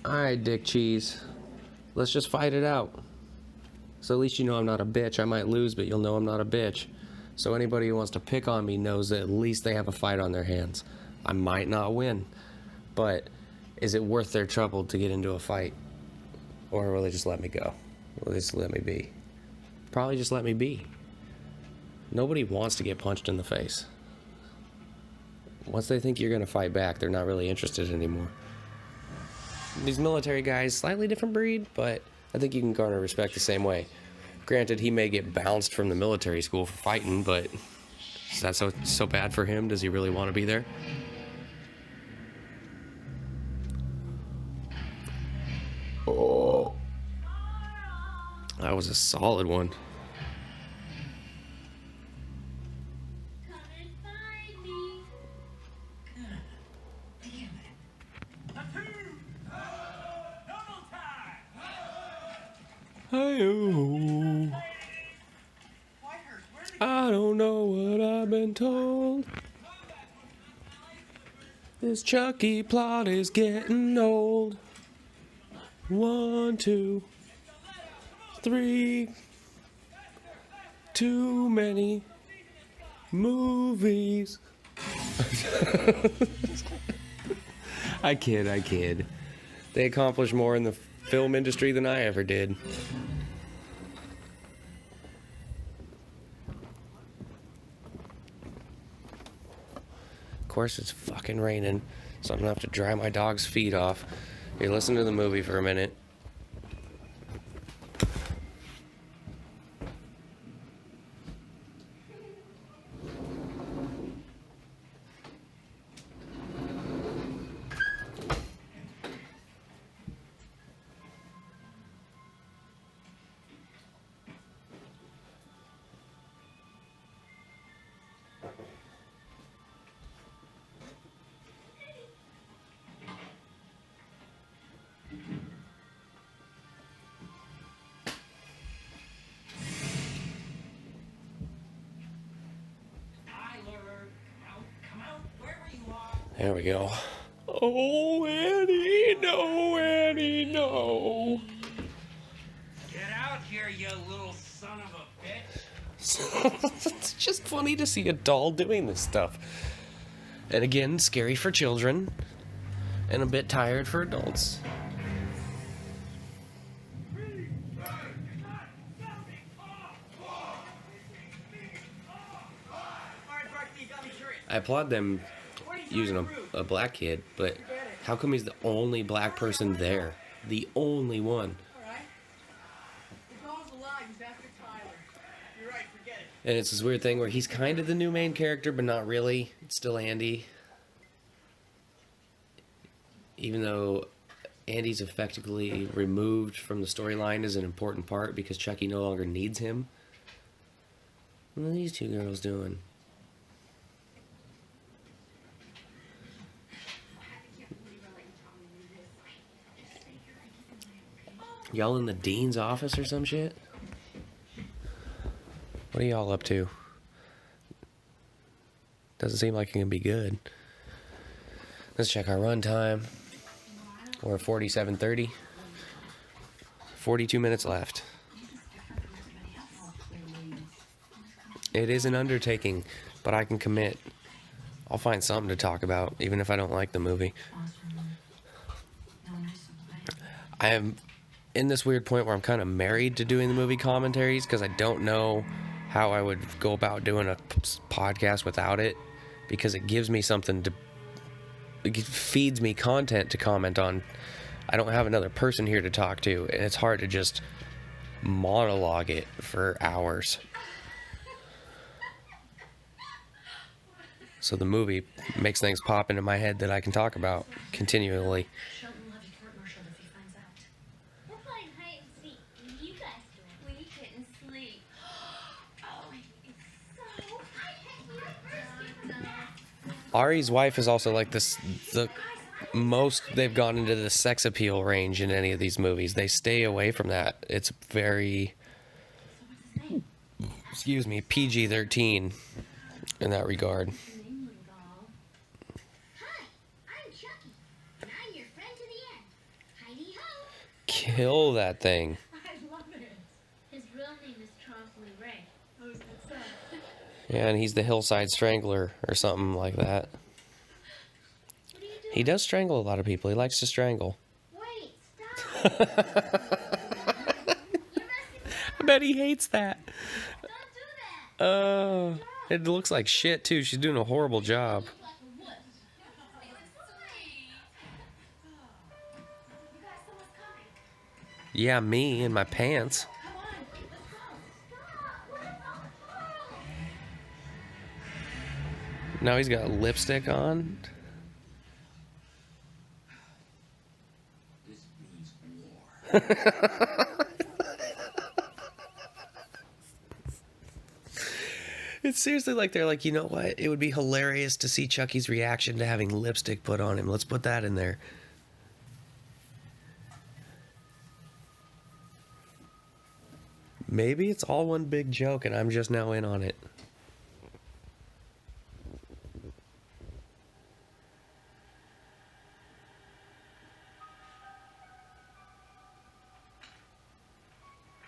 Alright, Dick Cheese. Let's just fight it out. So at least you know I'm not a bitch. I might lose, but you'll know I'm not a bitch. So anybody who wants to pick on me knows that at least they have a fight on their hands. I might not win, but is it worth their trouble to get into a fight? Or will they just let me go? Will they just let me be? Probably just let me be. Nobody wants to get punched in the face. Once they think you're going to fight back, they're not really interested anymore. These military guys, slightly different breed, but I think you can garner respect the same way. Granted, he may get bounced from the military school for fighting, but is that so bad for him? Does he really want to be there? Oh, that was a solid one. Come and find me. I don't know what I've been told. This Chucky plot is getting old. 1, 2, 3. Too many movies. I kid. They accomplish more in the film industry than I ever did. Of course, it's fucking raining, so I'm gonna have to dry my dog's feet off. Here, listen to the movie for a minute. There we go. Oh, Annie, no. Get out here, you little son of a bitch. It's just funny to see a doll doing this stuff. And again, scary for children. And a bit tired for adults. I applaud them using a black kid, but how come he's the only black person there? The only one. Alright. The doll's alive. He's after Tyler. You're right, forget it. And it's this weird thing where he's kind of the new main character, but not really. It's still Andy. Even though Andy's effectively removed from the storyline as an important part because Chucky no longer needs him. What are these two girls doing? Y'all in the dean's office or some shit? What are y'all up to? Doesn't seem like it can be good. Let's check our runtime. We're at 47:30. 42 minutes left. It is an undertaking, but I can commit. I'll find something to talk about, even if I don't like the movie. I am in this weird point where I'm kind of married to doing the movie commentaries because I don't know how I would go about doing a podcast without it, because it gives me something to, it feeds me content to comment on. I don't have another person here to talk to, and it's hard to just monologue it for hours. So the movie makes things pop into my head that I can talk about continually. Sheldon will have a court-martialed if he finds out. We're playing hide and seek. What are you guys doing? We couldn't sleep. Oh, it's so... Ari's wife is also like this, the most they've gone into the sex appeal range in any of these movies. They stay away from that. It's very, excuse me, PG-13 in that regard. Hi, I'm Chucky, and I'm your friend to the end. Heidi ho! Kill that thing. I love it. His real name is Charles Lee Ray. Oh, is that so? Yeah, and he's the Hillside Strangler or something like that. He does strangle a lot of people. He likes to strangle. Wait, stop. You're messing I bet he hates that. Don't do that. It looks like shit too. She's doing a horrible job. Like a wuss. It's sweet. You guys, someone's coming. Yeah, me in my pants. Come on, let's go. Stop. Let us go. Now he's got lipstick on. This means war. It's seriously like they're like, you know what? It would be hilarious to see Chucky's reaction to having lipstick put on him. Let's put that in there. Maybe it's all one big joke and I'm just now in on it.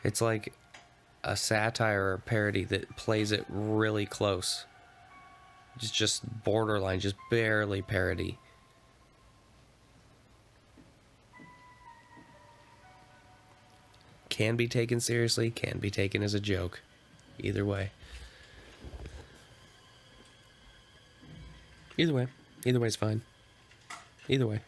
It's like a satire or a parody that plays it really close. It's just borderline, just barely parody. Can be taken seriously, can be taken as a joke. Either way. Either way. Either way's fine. Either way.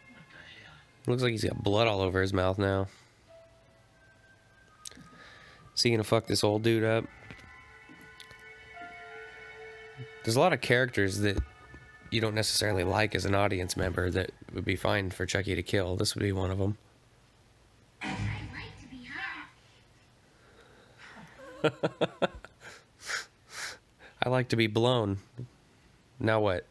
What the hell? Looks like he's got blood all over his mouth now. Is he gonna fuck this old dude up? There's a lot of characters that you don't necessarily like as an audience member that would be fine for Chucky to kill. This would be one of them. I like to be hot. I like to be blown. Now what?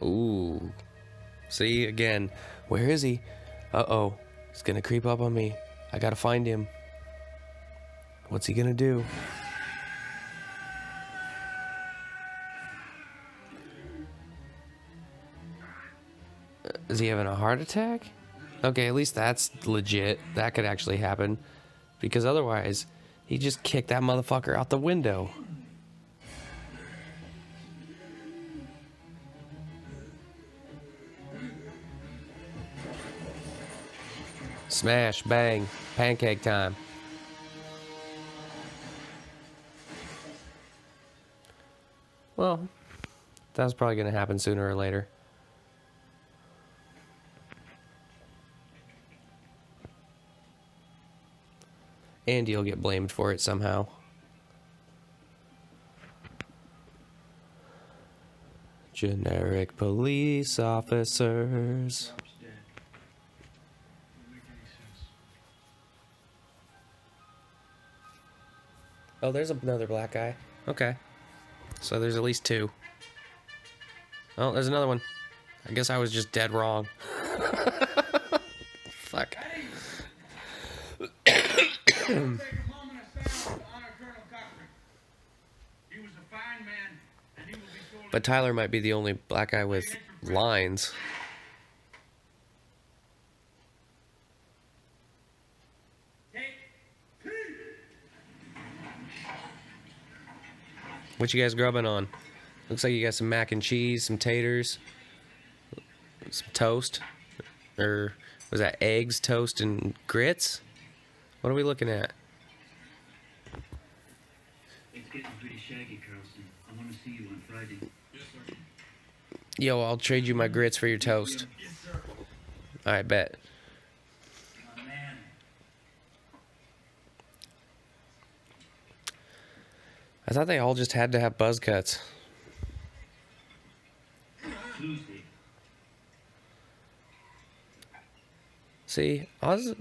Ooh. See, again. Where is he? Uh-oh. He's gonna creep up on me. I gotta find him. What's he gonna do? Is he having a heart attack? Okay, at least that's legit. That could actually happen. Because otherwise, he just kicked that motherfucker out the window. Smash, bang, pancake time. Well, that's probably going to happen sooner or later. And you'll get blamed for it somehow. Generic police officers. Rob's dead. Doesn't make any sense. Oh, there's another black guy. Okay. So there's at least two. Oh, there's another one. I guess I was just dead wrong. Fuck. Take a moment of silence to honor Colonel Cochran. He was a fine man, and he will be sorely. But Tyler might be the only black guy with lines. Take two. What you guys grubbing on? Looks like you got some mac and cheese, some taters, some toast. Or was that eggs, toast, and grits? What are we looking at? It's getting pretty shaggy, Carlson. I want to see you on Friday. Yes, sir. Yo, I'll trade you my grits for your toast. Yes, sir. Alright, bet. My man. I thought they all just had to have buzz cuts. Tuesday. See, I was...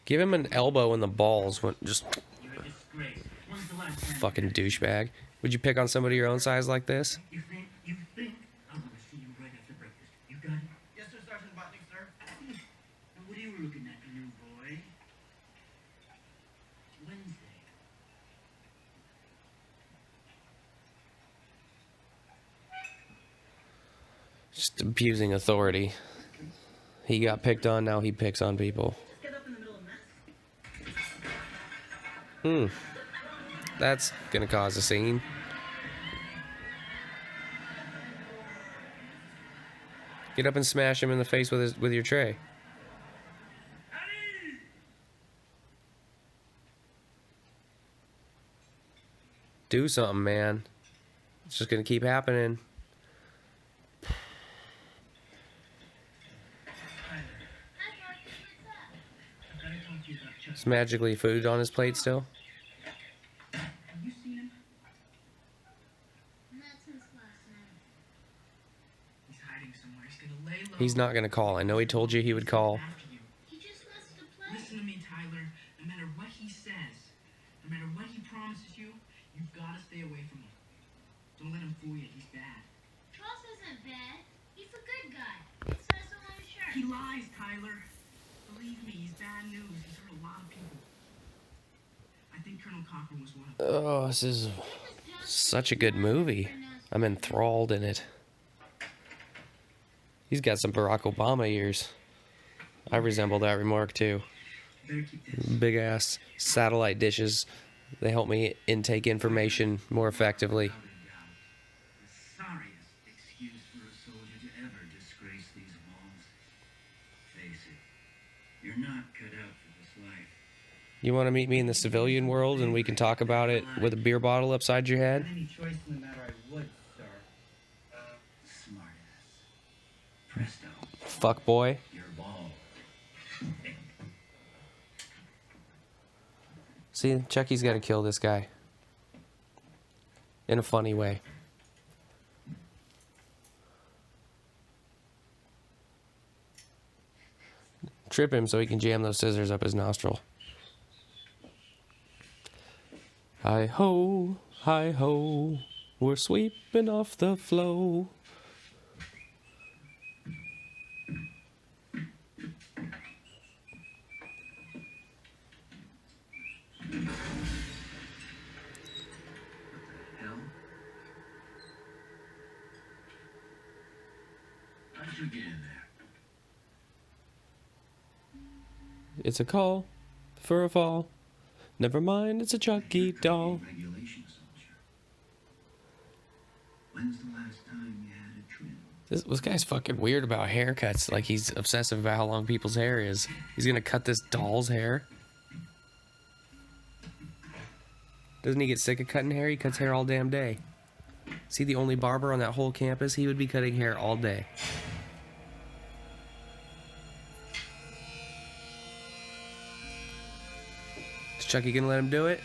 Give him an elbow in the balls. When just You're a disgrace. When's the last time? fucking douchebag. Would you pick on somebody your own size like this? You think? I want to see you right after breakfast. You got it? Yes, sir, Sergeant Botnick, sir. Now, what are you looking at, new boy? Wednesday. Just abusing authority. He got picked on, now he picks on people. Just get up in the middle of mess. That's gonna cause a scene. Get up and smash him in the face with your tray. Do something, man. It's just gonna keep happening. Is magically food on his plate still? Have you seen him? Not since last night. He's hiding somewhere. He's gonna lay low. He's not gonna call. I know he told you he would call. After you. He just wants to play. Listen to me, Tyler. No matter what he says, no matter what he promises you, you've got to stay away from him. Don't let him fool you. He's bad. Charles isn't bad. He's a good guy. He says so on his shirt. He lies, Tyler. Believe me, he's bad news. He's hurt a lot of people. I think Colonel Cochran was one of them. Oh, this is such a good movie. I'm enthralled in it. He's got some Barack Obama ears. I resemble that remark too. Better keep this. Big ass satellite dishes. They help me intake information more effectively. The sorriest excuse for a soldier to ever disgrace these walls. Face it, you're not cut out for this life. You want to meet me in the civilian world and we can talk about it with a beer bottle upside your If I head? had any choice in the matter, I would, sir. Smartass. Presto, Fuck boy. you're bald. See, Chucky's got to kill this guy. In a funny way. Trip him so he can jam those scissors up his nostril. Hi ho, we're sweeping off the flow. Hell? How'd you get in there? It's a call for a fall. Never mind, it's a Chucky doll. Regulation, soldier. When's the last time you had a trim? This guy's fucking weird about haircuts. Like, he's obsessive about how long people's hair is. He's gonna cut this doll's hair. Doesn't he get sick of cutting hair? He cuts hair all damn day. Is he the only barber on that whole campus? He would be cutting hair all day. Is Chucky gonna let him do it?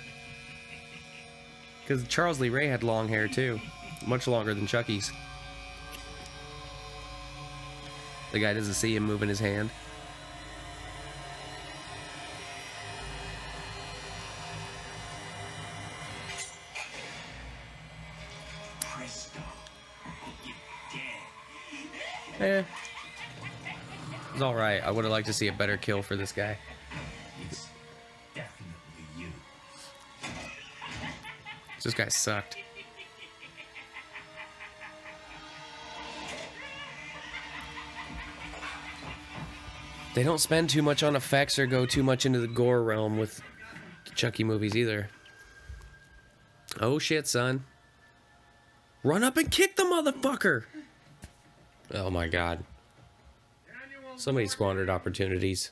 Because Charles Lee Ray had long hair too. Much longer than Chucky's. The guy doesn't see him moving his hand. Presto. You're dead. It's alright. I would have liked to see a better kill for this guy. It's definitely you. This guy sucked. They don't spend too much on effects or go too much into the gore realm with Chucky movies either. Oh shit, son. Run up and kick the motherfucker! Oh my god. Somebody squandered opportunities.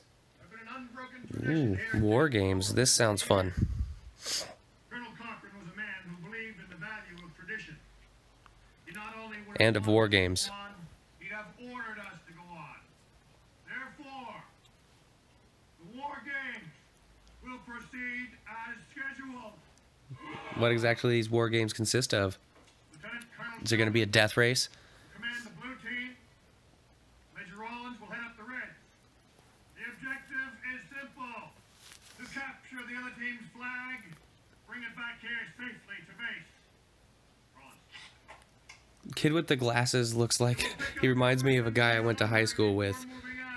Ooh, war games. This sounds fun. Colonel Cochran was a man who believed in the value of tradition. He not only would And have of war wanted us to games. go on, he'd have ordered us to go on. Therefore, the war games will proceed as scheduled. What exactly these war games consist of? Lieutenant Colonel Is there going to be a death race? command the blue team. Major Rollins will head up the red. The objective is simple: to capture the other team's flag, bring it back here safely to base. Rollins. Kid with the glasses looks like he reminds me of a guy I went to high school with,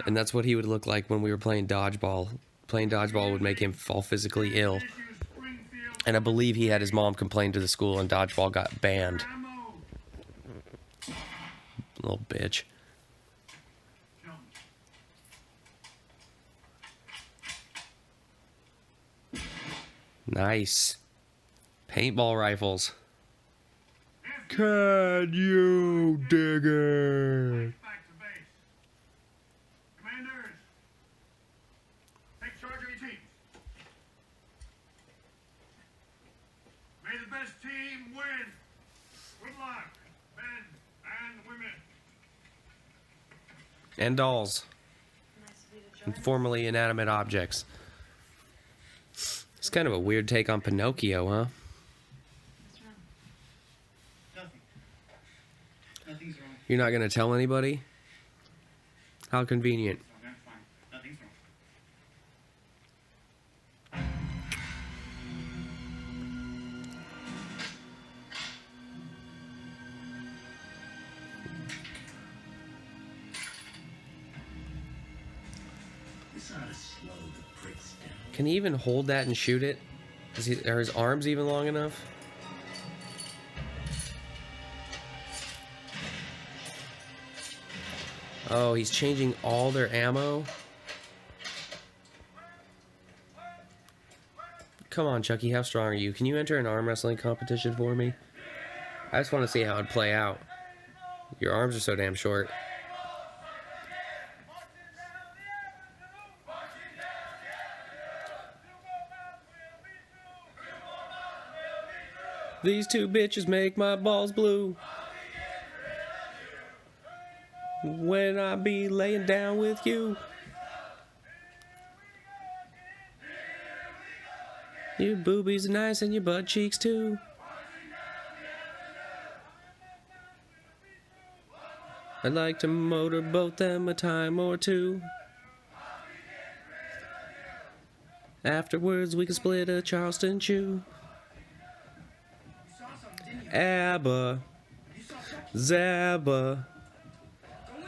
and that's what he would look like when we were playing dodgeball. Playing dodgeball would make him fall physically ill, and I believe he had his mom complain to the school and dodgeball got banned. Ammo. Little bitch. Nice. Paintball rifles. Can you dig it? Back to base. Commanders, take charge of your teams. May the best team win. Good luck, men and women. And dolls. And formerly inanimate objects. It's kind of a weird take on Pinocchio, huh? What's wrong? Nothing. Nothing's wrong. You're not gonna tell anybody? How convenient. Okay, fine. Nothing's wrong. This ought to slow the pricks down. Can he even hold that and shoot it? Are his arms even long enough? Oh, he's changing all their ammo? Come on, Chucky, how strong are you? Can you enter an arm wrestling competition for me? I just want to see how it'd play out. Your arms are so damn short. These two bitches make my balls blue. When I be laying down with you. Your boobies are nice and your butt cheeks too. I'd like to motorboat them a time or two. Afterwards we can split a Charleston chew. Abba, Zabba,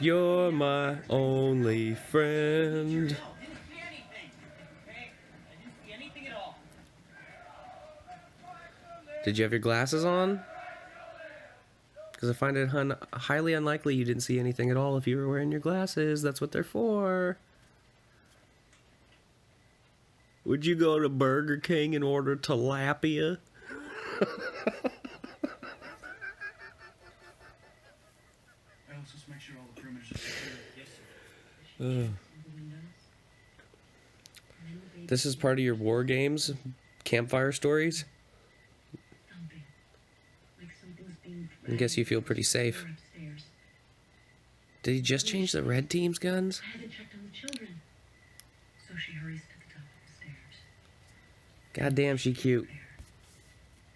you're my only friend. I didn't see anything. Okay? I didn't see anything at all. Did you have your glasses on? Because I find it highly unlikely you didn't see anything at all if you were wearing your glasses. That's what they're for. Would you go to Burger King and order tilapia? Let's just make sure all the perimeters are secure. Yes, sir. This is part of your war games? Campfire stories? Thumping. Like something's being I guess you feel pretty safe. upstairs. Did he just change the red team's guns? I haven't checked on the children. So she hurries to the top of the stairs. Goddamn, she cute. There.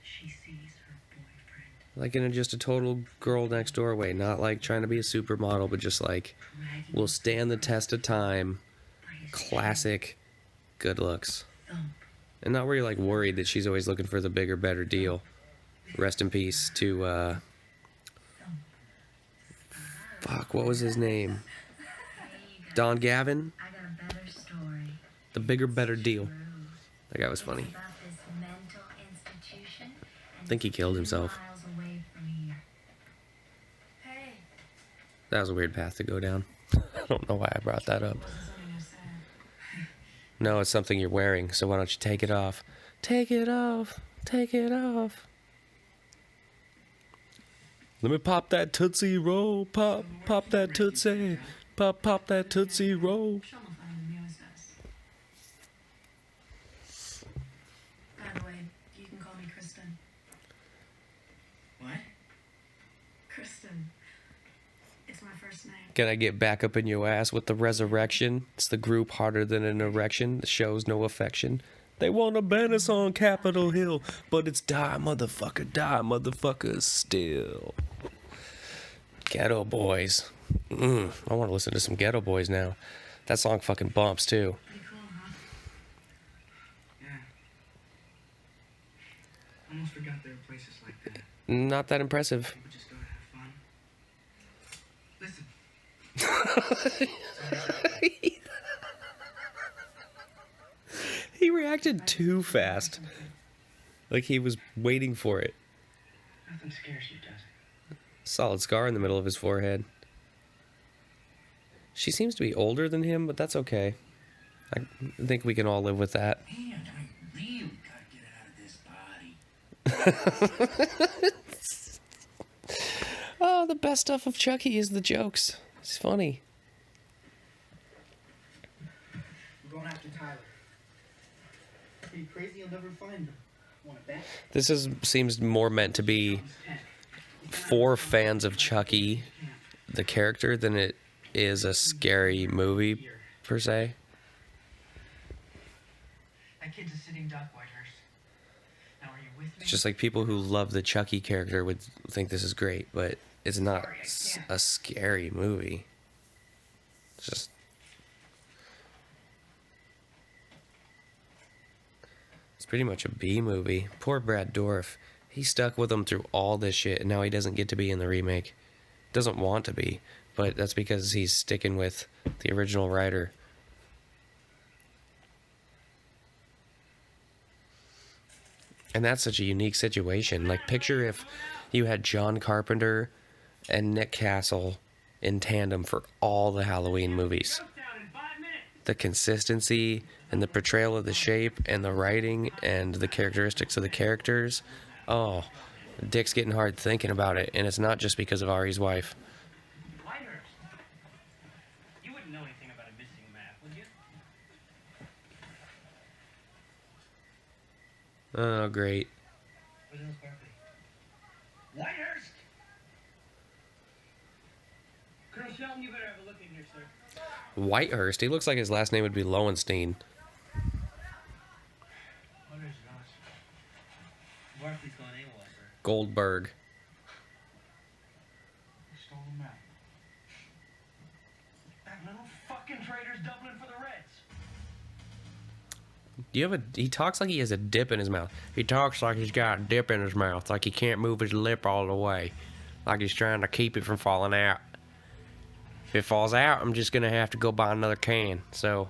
She sees her boyfriend Like in just a total girl next door way. Not like trying to be a supermodel, but just like, dragging will stand the test of time. by his Classic good looks. thump. And not where you're like worried that she's always looking for the bigger, better deal. Rest in peace to, fuck, what was his name? Don Gavin? I got a better story. The bigger, better deal. That guy was funny. It's about this mental institution. I think he killed himself. Miles away from here. Hey. That was a weird path to go down. I don't know why I brought that up. No, it's something you're wearing, so why don't you take it off? Take it off. Take it off. Let me pop that Tootsie Roll. Pop that Tootsie. Pop that Tootsie Roll. She'll not find him amused us. By the way, you can call me Kristen. What? Kristen. It's my first name. Can I get back up in your ass with the resurrection? It's the group harder than an erection that shows no affection. They want to ban us on Capitol Hill, but it's die, motherfuckers still. Ghetto Boys. I want to listen to some Ghetto Boys now. That song fucking bumps too. Pretty cool, huh? Yeah. Almost forgot there were places like that. Not that impressive. People just go to have fun. Listen. He reacted too fast. Like he was waiting for it. Nothing scares you, does it? Solid scar in the middle of his forehead. She seems to be older than him, but that's okay. I think we can all live with that. Man, I really gotta get Oh, the best stuff of Chucky is the jokes. It's funny. We're going after Tyler. Are you crazy? You'll never find them. Want to bet? This seems more meant to be for fans of Chucky, the character, than it is a scary movie per se. That kid's a sitting duck, Whitehurst. Now, are you with me? It's just like people who love the Chucky character would think this is great, but it's not Sorry, I can't. a scary movie. It's just... It's pretty much a B movie. Poor Brad Dourif. He stuck with them through all this shit, and now he doesn't get to be in the remake. Doesn't want to be, but that's because he's sticking with the original writer. And that's such a unique situation. Like, picture if you had John Carpenter and Nick Castle in tandem for all the Halloween movies. The consistency and the portrayal of the shape and the writing and the characteristics of the characters. Oh, dick's getting hard thinking about it, and it's not just because of Ari's wife. Whitehurst. You wouldn't know anything about a missing map, would you? Oh, great. Where's Ellis Barkley? Whitehurst! Colonel Shelton, you better have a look in here, sir. Whitehurst. He looks like his last name would be Lowenstein. What is it, Ellis? Barkley's gone AWOL, sir. Goldberg. You stole the map. That little fucking traitor's doubling for the Reds. Do you have a... He talks like he has a dip in his mouth. He talks like he's got a dip in his mouth. Like he can't move his lip all the way. Like he's trying to keep it from falling out. If it falls out, I'm just going to have to go buy another can. So,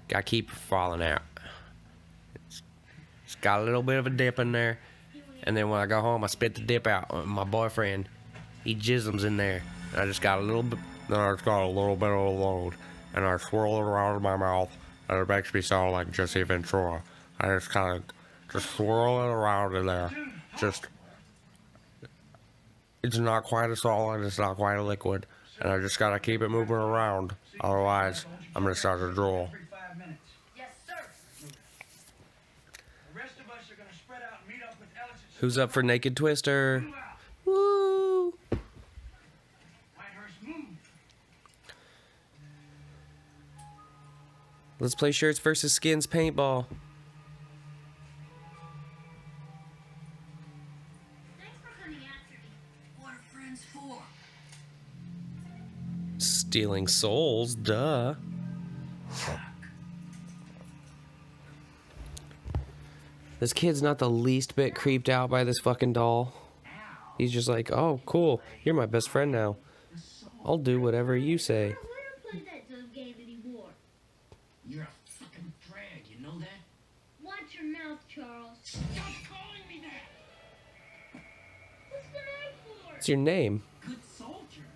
gotta keep it from falling out. It's got a little bit of a dip in there. And then when I go home, I spit the dip out. My boyfriend, he jisms in there. And I just got a little bit... Then I just got a little bit of a load. And I swirl it around in my mouth. And it makes me sound like Jesse Ventura. I just kind of just swirl it around in there. Just... It's not quite a solid. It's not quite a liquid. And I just gotta keep it moving around. Otherwise, I'm gonna start to drool. Every 5 minutes. Yes, sir. The rest of us are gonna spread out and meet up with Ellis at Who's up for Naked Twister? Move out. Woo! Whitehurst, move. Let's play Shirts versus Skins paintball. Thanks for coming after me. What are friends for? Stealing souls, duh. This kid's not the least bit creeped out by this fucking doll. He's just like, oh, cool. You're my best friend now. I'll do whatever you say. I want to play that dumb game anymore. You're a fucking drag, you know that? Watch your mouth, Charles. Stop calling me that! What's the name for? What's your name? Good soldier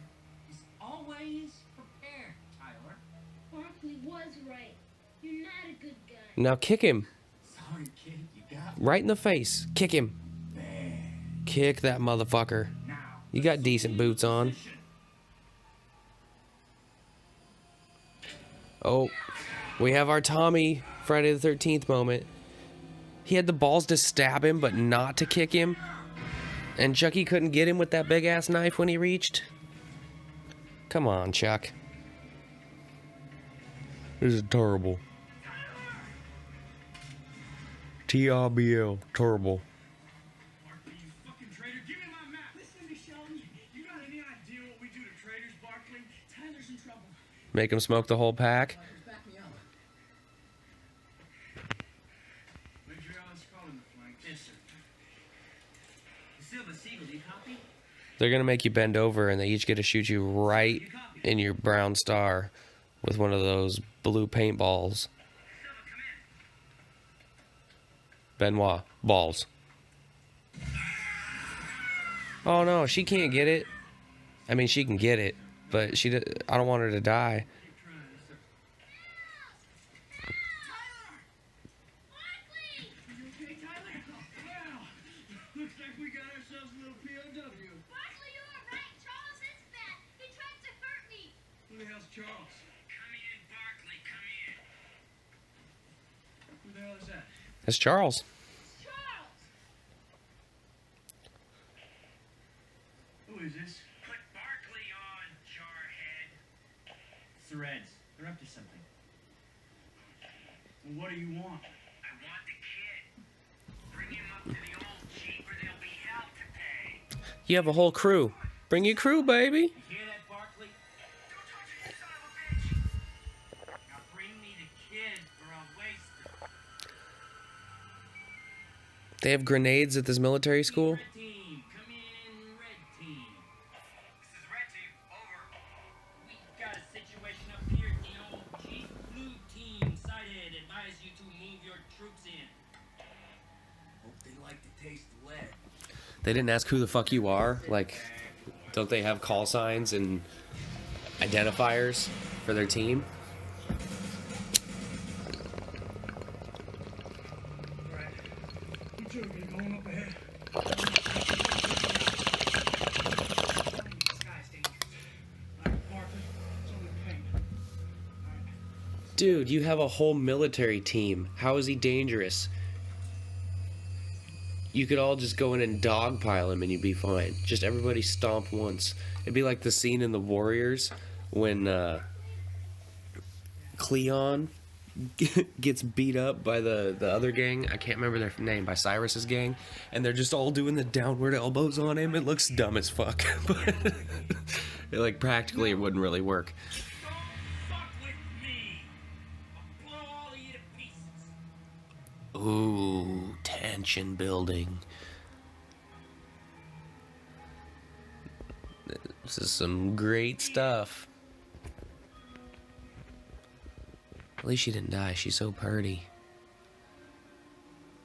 is always prepared, Tyler. Barkley was right. You're not a good guy. Now kick him. Sorry, kid, you got Right in the face. Kick him. Kick that motherfucker. now. You got decent boots on. Oh, we have our Tommy Friday the 13th moment. He had the balls to stab him, but not to kick him. And Chucky couldn't get him with that big ass knife when he reached. Come on, Chuck. This is terrible. TRBL, terrible. Barkley, you fucking traitor. Give me my map. Listen to me, Sheldon. You got any idea what we do to traitors, Barkley? Tyler's in trouble. Make him smoke the whole pack. Back me up. Major Allen's calling the flanks. Yes, sir. Silver Seagull, do you copy? They're gonna make you bend over, and they each get to shoot you right in your brown star with one of those blue paintballs. Benoit, balls. Oh no, she can't get it. I mean, she can get it, but I don't want her to die. You okay, Tyler? Well, looks Charles. Come in, Barkley, come in. Who the hell is that? That's Charles. Charles! Who is this? Put Barkley on, jarhead. Threads. They're up to something. Well, what do you want? I want the kid. Bring him up to the old jeep or there'll be hell to pay. You have a whole crew. Bring your crew, baby. You hear that, Barkley? Don't touch me, son of a bitch! Now bring me the kid or I'll waste him. They have grenades at this military school. Red team, come in, red team. This is red team, over. We got a situation up here at the old jeep. Blue team sighted. Advise you to move your troops in. Hope they like to taste the lead. They didn't ask who the fuck you are. Like, don't they have call signs and identifiers for their team? Alright. You two are going up ahead. This guy's dangerous. Alright, Barkley, it's only pain. Alright. Dude, you have a whole military team. How is he dangerous? You could all just go in and dogpile him and you'd be fine. Just everybody stomp once. It'd be like the scene in The Warriors when Cleon gets beat up by the other gang. I can't remember their name, by Cyrus's gang. And they're just all doing the downward elbows on him. It looks dumb as fuck. But like practically it wouldn't really work. Don't fuck with me. I'll blow all of you to pieces. Ooh, tension building. This is some great stuff. At least she didn't die. She's so pretty.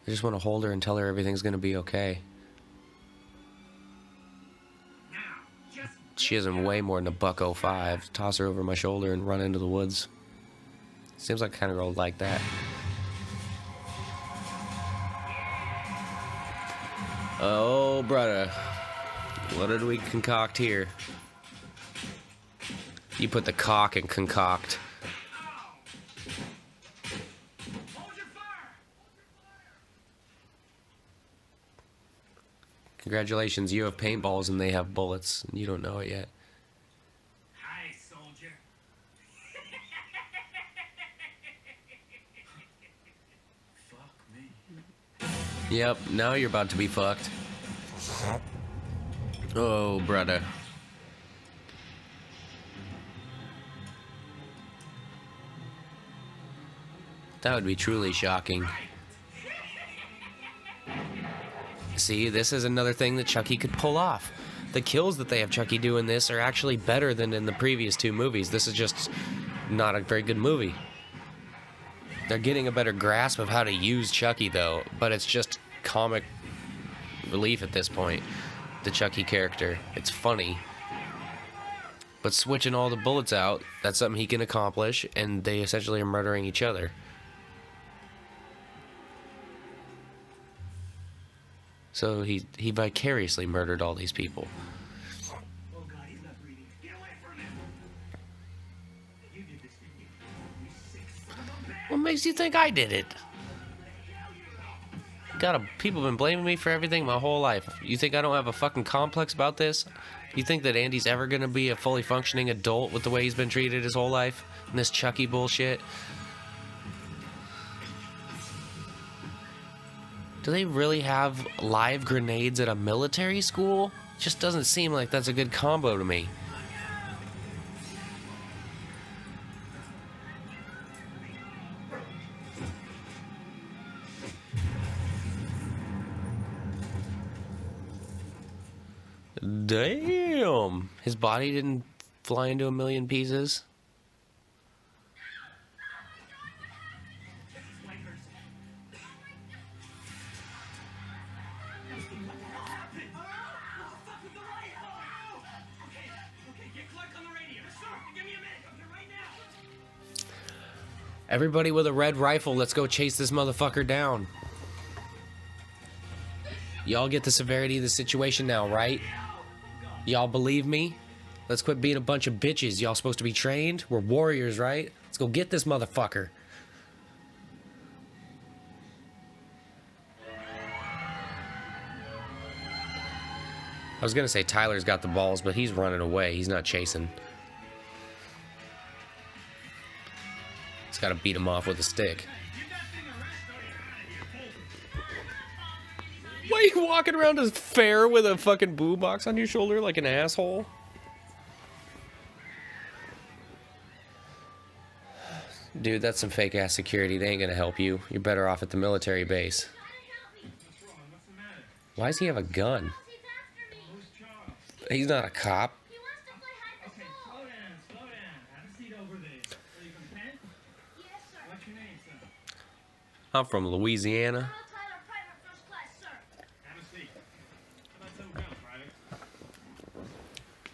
I just want to hold her and tell her everything's gonna be okay. Now, just She isn't way more than a $1.05. Toss her over my shoulder and run into the woods. Seems like the kind of girl like that. Oh, brother. What did we concoct here? You put the cock in concoct. hold your fire. Congratulations, you have paintballs and they have bullets. And you don't know it yet. Hi, soldier. Fuck me. Yep, now you're about to be fucked. Oh, brother. That would be truly shocking. See, this is another thing that Chucky could pull off. The kills that they have Chucky do in this are actually better than in the previous two movies. This is just not a very good movie. They're getting a better grasp of how to use Chucky, though, but it's just comic relief at this point. The Chucky character. It's funny. But switching all the bullets out, that's something he can accomplish, and they essentially are murdering each other. So he vicariously murdered all these people. Oh God, he's not breathing. Get away from him! You did this, didn't you? You sick son of a bitch! What makes you think I did it? People have been blaming me for everything my whole life. You think I don't have a fucking complex about this? You think that Andy's ever gonna be a fully functioning adult with the way he's been treated his whole life? And this Chucky bullshit? Do they really have live grenades at a military school? Just doesn't seem like that's a good combo to me. Damn! His body didn't fly into a million pieces. Everybody with a red rifle, let's go chase this motherfucker down. Y'all get the severity of the situation now, right? Y'all believe me? Let's quit being a bunch of bitches. Y'all supposed to be trained? We're warriors, right? Let's go get this motherfucker. I was gonna say Tyler's got the balls, but he's running away. He's not chasing. He's gotta beat him off with a stick. Why are you walking around a fair with a fucking boombox on your shoulder like an asshole? Dude, that's some fake ass security. They ain't gonna help you. You're better off at the military base. Why does he have a gun? He's not a cop. He wants to play hide and Okay, slow down, slow down. Have a seat over there. Are you from Kent? Yes, sir. What's your name, son? I'm from Louisiana. Colonel Tyler, private first class, sir. Have a seat. How about some gum, Private?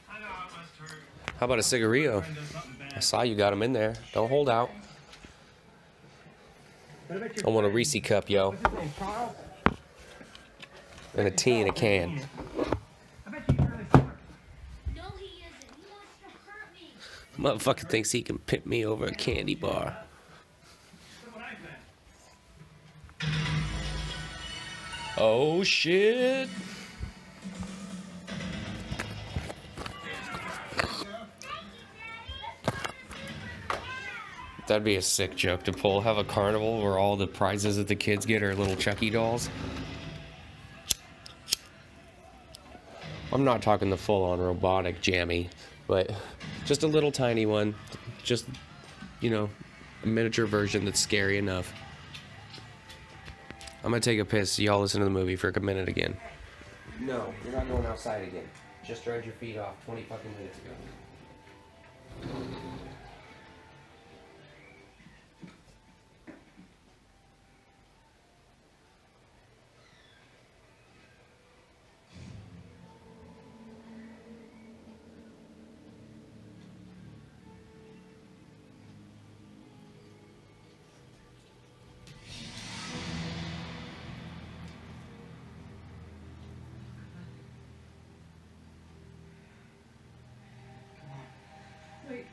I know I must hurt. How about a cigarillo? Friend does something bad. I saw you got him in there. Don't hold out. What about your I want a friend? Reese cup, yo. What's his name, Charles? And a tea in a can. I bet you really smart. No, he isn't. He wants to hurt me. Motherfucker thinks he can pimp me over a candy bar. That's what I bet. Oh shit. That'd be a sick joke to pull. Have a carnival where all the prizes that the kids get are little Chucky dolls. I'm not talking the full-on robotic jammy, but just a little tiny one. Just, you know, a miniature version that's scary enough. I'm gonna take a piss. Y'all listen to the movie for a minute again. No, you're not going outside again. Just dried your feet off 20 fucking minutes ago. Wait.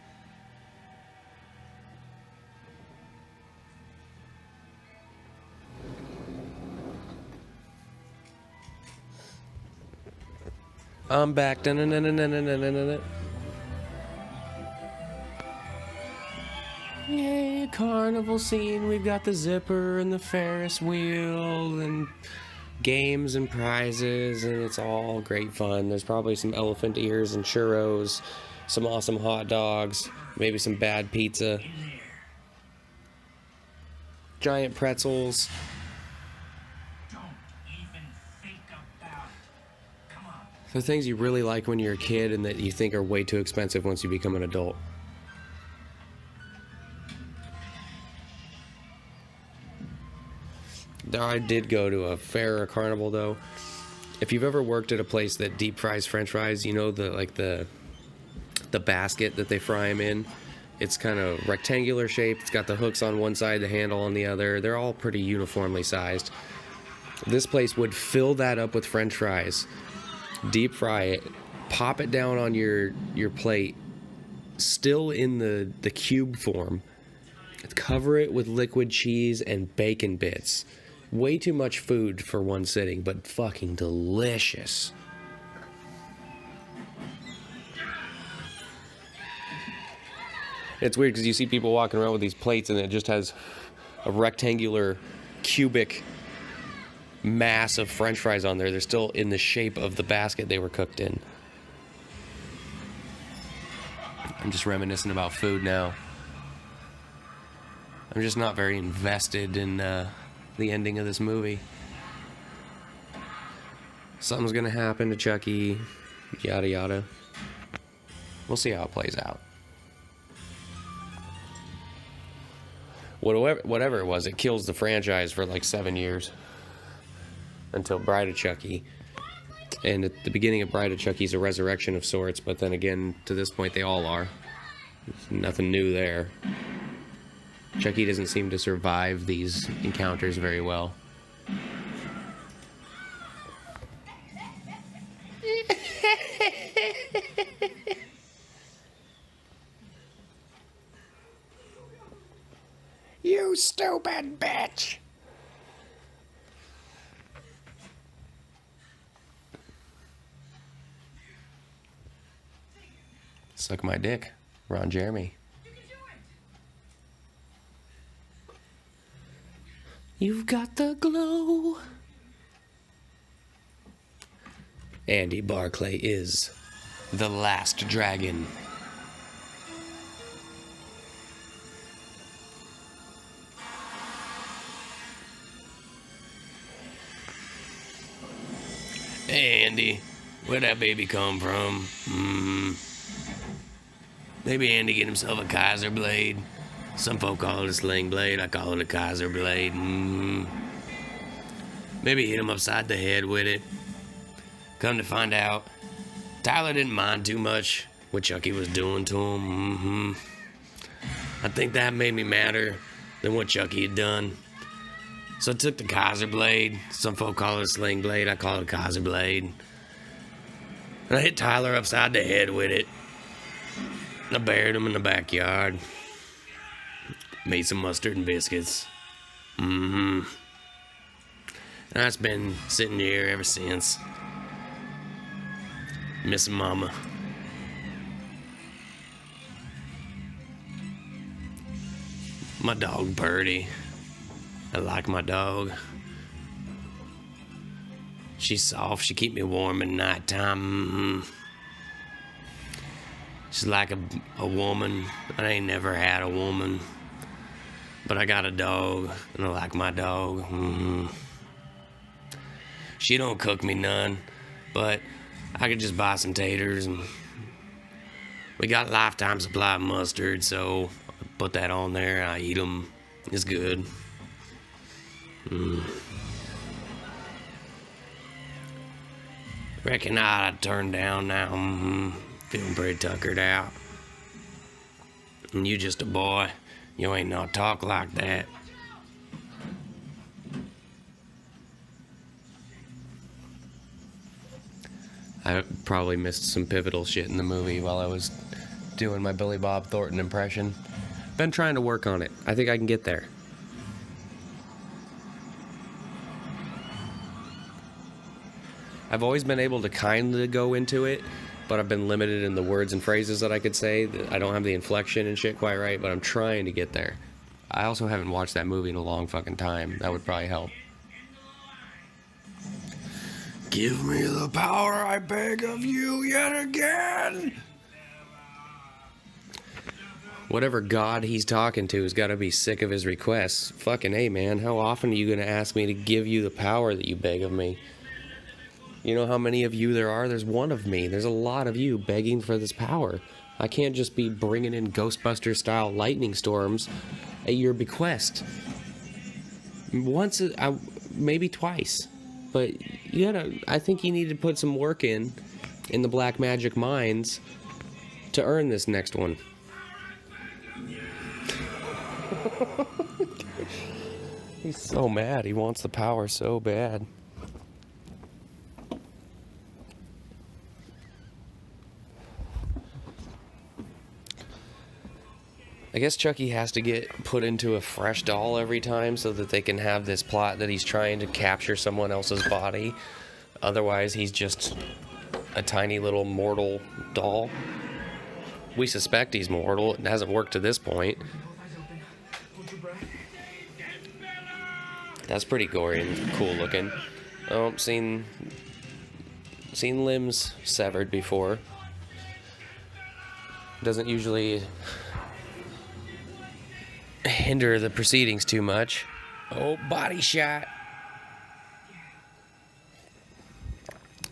I'm back. Dun-dun-dun-dun-dun-dun-dun-dun. Yay, carnival scene. We've got the zipper and the Ferris wheel and games and prizes, and it's all great fun. There's probably some elephant ears and churros, some awesome hot dogs, maybe some bad pizza, giant pretzels. Don't even think about it. Come on. The things you really like when you're a kid and that you think are way too expensive once you become an adult. I did go to a fair or carnival though. If you've ever worked at a place that deep fries French fries, you know the basket that they fry them in. It's kind of rectangular shaped. It's got the hooks on one side, the handle on the other. They're all pretty uniformly sized. This place would fill that up with French fries, deep fry it, pop it down on your plate, still in the cube form. Cover it with liquid cheese and bacon bits. Way too much food for one sitting, but fucking delicious. It's weird because you see people walking around with these plates and it just has a rectangular, cubic mass of French fries on there. They're still in the shape of the basket they were cooked in. I'm just reminiscing about food now. I'm just not very invested in the ending of this movie. Something's gonna happen to Chucky, yada yada. We'll see how it plays out. Whatever it was, it kills the franchise for like 7 years. Until Bride of Chucky. And at the beginning of Bride of Chucky's a resurrection of sorts, but then again, to this point, they all are. There's nothing new there. Chucky doesn't seem to survive these encounters very well. You stupid bitch! Suck my dick, Ron Jeremy. You've got the glow. Andy Barclay is the last dragon. Hey Andy, where'd that baby come from? Maybe Andy get himself a Kaiser blade. Some folk call it a sling blade. I call it a Kaiser blade. Maybe hit him upside the head with it. Come to find out, Tyler didn't mind too much what Chucky was doing to him. I think that made me madder than what Chucky had done. So I took the Kaiser blade. Some folk call it a sling blade. I call it a Kaiser blade. And I hit Tyler upside the head with it. I buried him in the backyard. Made some mustard and biscuits. And I've been sitting here ever since. Missing Mama. My dog Birdie. I like my dog. She's soft. She keep me warm at nighttime. She's like a woman. I ain't never had a woman. But I got a dog, and I like my dog. She don't cook me none, but I could just buy some taters, and we got a lifetime supply of mustard, so I put that on there, I eat them. It's good. Reckon I'd turn down now. Feeling pretty tuckered out. And you just a boy. You ain't no talk like that. I probably missed some pivotal shit in the movie while I was doing my Billy Bob Thornton impression. Been trying to work on it. I think I can get there. I've always been able to kind of go into it, but I've been limited in the words and phrases that I could say. I don't have the inflection and shit quite right, but I'm trying to get there. I also haven't watched that movie in a long fucking time. That would probably help. Give me the power, I beg of you, yet again! Whatever god he's talking to has got to be sick of his requests. Fucking hey, man, how often are you going to ask me to give you the power that you beg of me? You know how many of you there are? There's one of me. There's a lot of you begging for this power. I can't just be bringing in Ghostbuster-style lightning storms at your bequest. Once, maybe twice. But I think you need to put some work in the black magic mines to earn this next one. He's so mad. He wants the power so bad. I guess Chucky has to get put into a fresh doll every time so that they can have this plot that he's trying to capture someone else's body. Otherwise, he's just a tiny little mortal doll. We suspect he's mortal. It hasn't worked to this point. That's pretty gory and cool looking. Oh, seen limbs severed before. Doesn't usually hinder the proceedings too much. Oh, body shot.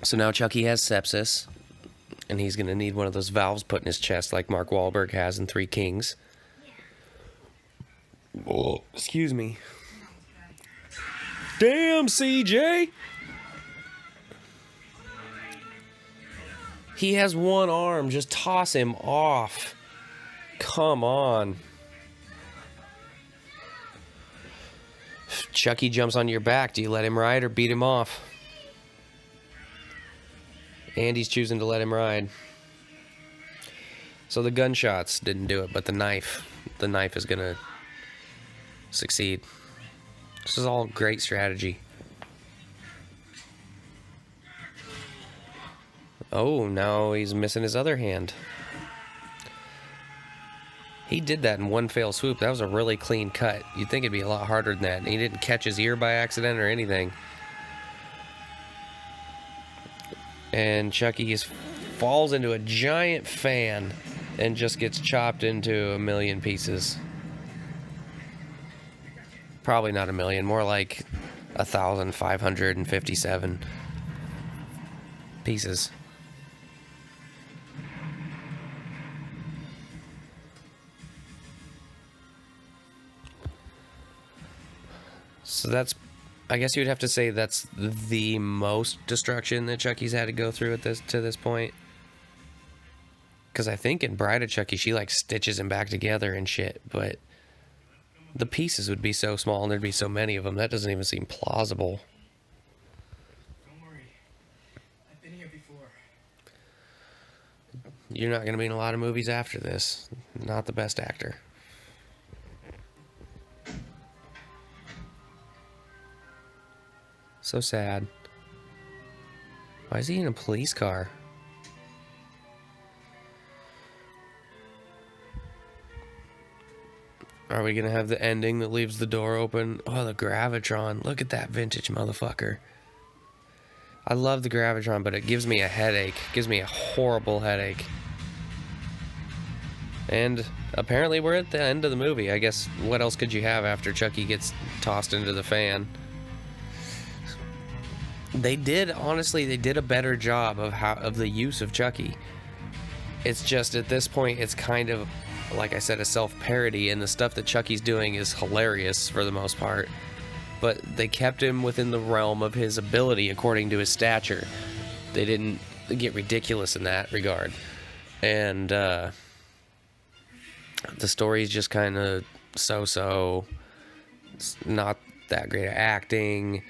So now Chucky has sepsis, and he's gonna need one of those valves put in his chest like Mark Wahlberg has in Three Kings. Oh, excuse me. Damn, CJ! He has one arm. Just toss him off. Come on. Chucky jumps on your back. Do you let him ride or beat him off? Andy's choosing to let him ride. So the gunshots didn't do it, but the knife is gonna succeed. This is all great strategy. Oh, now he's missing his other hand. He did that in one fell swoop. That was a really clean cut. You'd think it'd be a lot harder than that. And he didn't catch his ear by accident or anything. And Chucky falls into a giant fan and just gets chopped into a million pieces. Probably not a million, more like 1,557 pieces. So that's, I guess you'd have to say that's the most destruction that Chucky's had to go through at to this point. Because I think in Bride of Chucky, she like stitches him back together and shit, but the pieces would be so small and there'd be so many of them. That doesn't even seem plausible. Don't worry. I've been here before. You're not going to be in a lot of movies after this. Not the best actor. So sad. Why is he in a police car? Are we gonna have the ending that leaves the door open? Oh, the Gravitron. Look at that vintage motherfucker. I love the Gravitron, but it gives me a headache. It gives me a horrible headache. And apparently we're at the end of the movie. I guess what else could you have after Chucky gets tossed into the fan? They did, honestly, they did a better job of the use of Chucky. It's just at this point, it's kind of, like I said, a self-parody, and the stuff that Chucky's doing is hilarious for the most part. But they kept him within the realm of his ability according to his stature. They didn't get ridiculous in that regard. And the story's just kind of so-so. It's not that great at acting.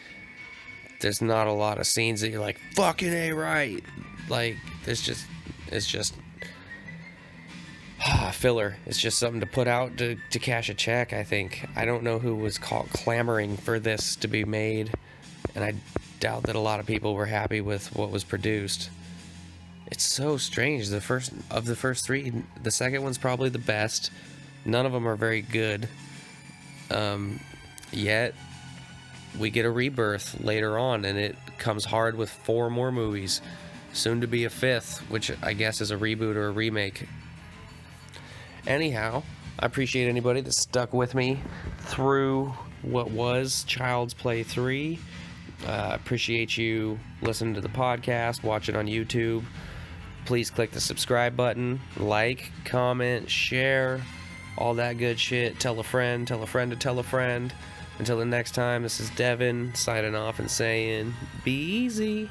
There's not a lot of scenes that you're like, fucking A right. Like, it's just filler. It's just something to put out to cash a check, I think. I don't know who was clamoring for this to be made, and I doubt that a lot of people were happy with what was produced. It's so strange. The first three, the second one's probably the best. None of them are very good. Yet we get a rebirth later on, and it comes hard with 4 more movies. Soon to be a 5th, which I guess is a reboot or a remake. Anyhow, I appreciate anybody that stuck with me through what was Child's Play 3. Appreciate you listening to the podcast, watch it on YouTube. Please click the subscribe button, like, comment, share, all that good shit. Tell a friend to tell a friend. Until the next time, this is Devin signing off and saying, be easy.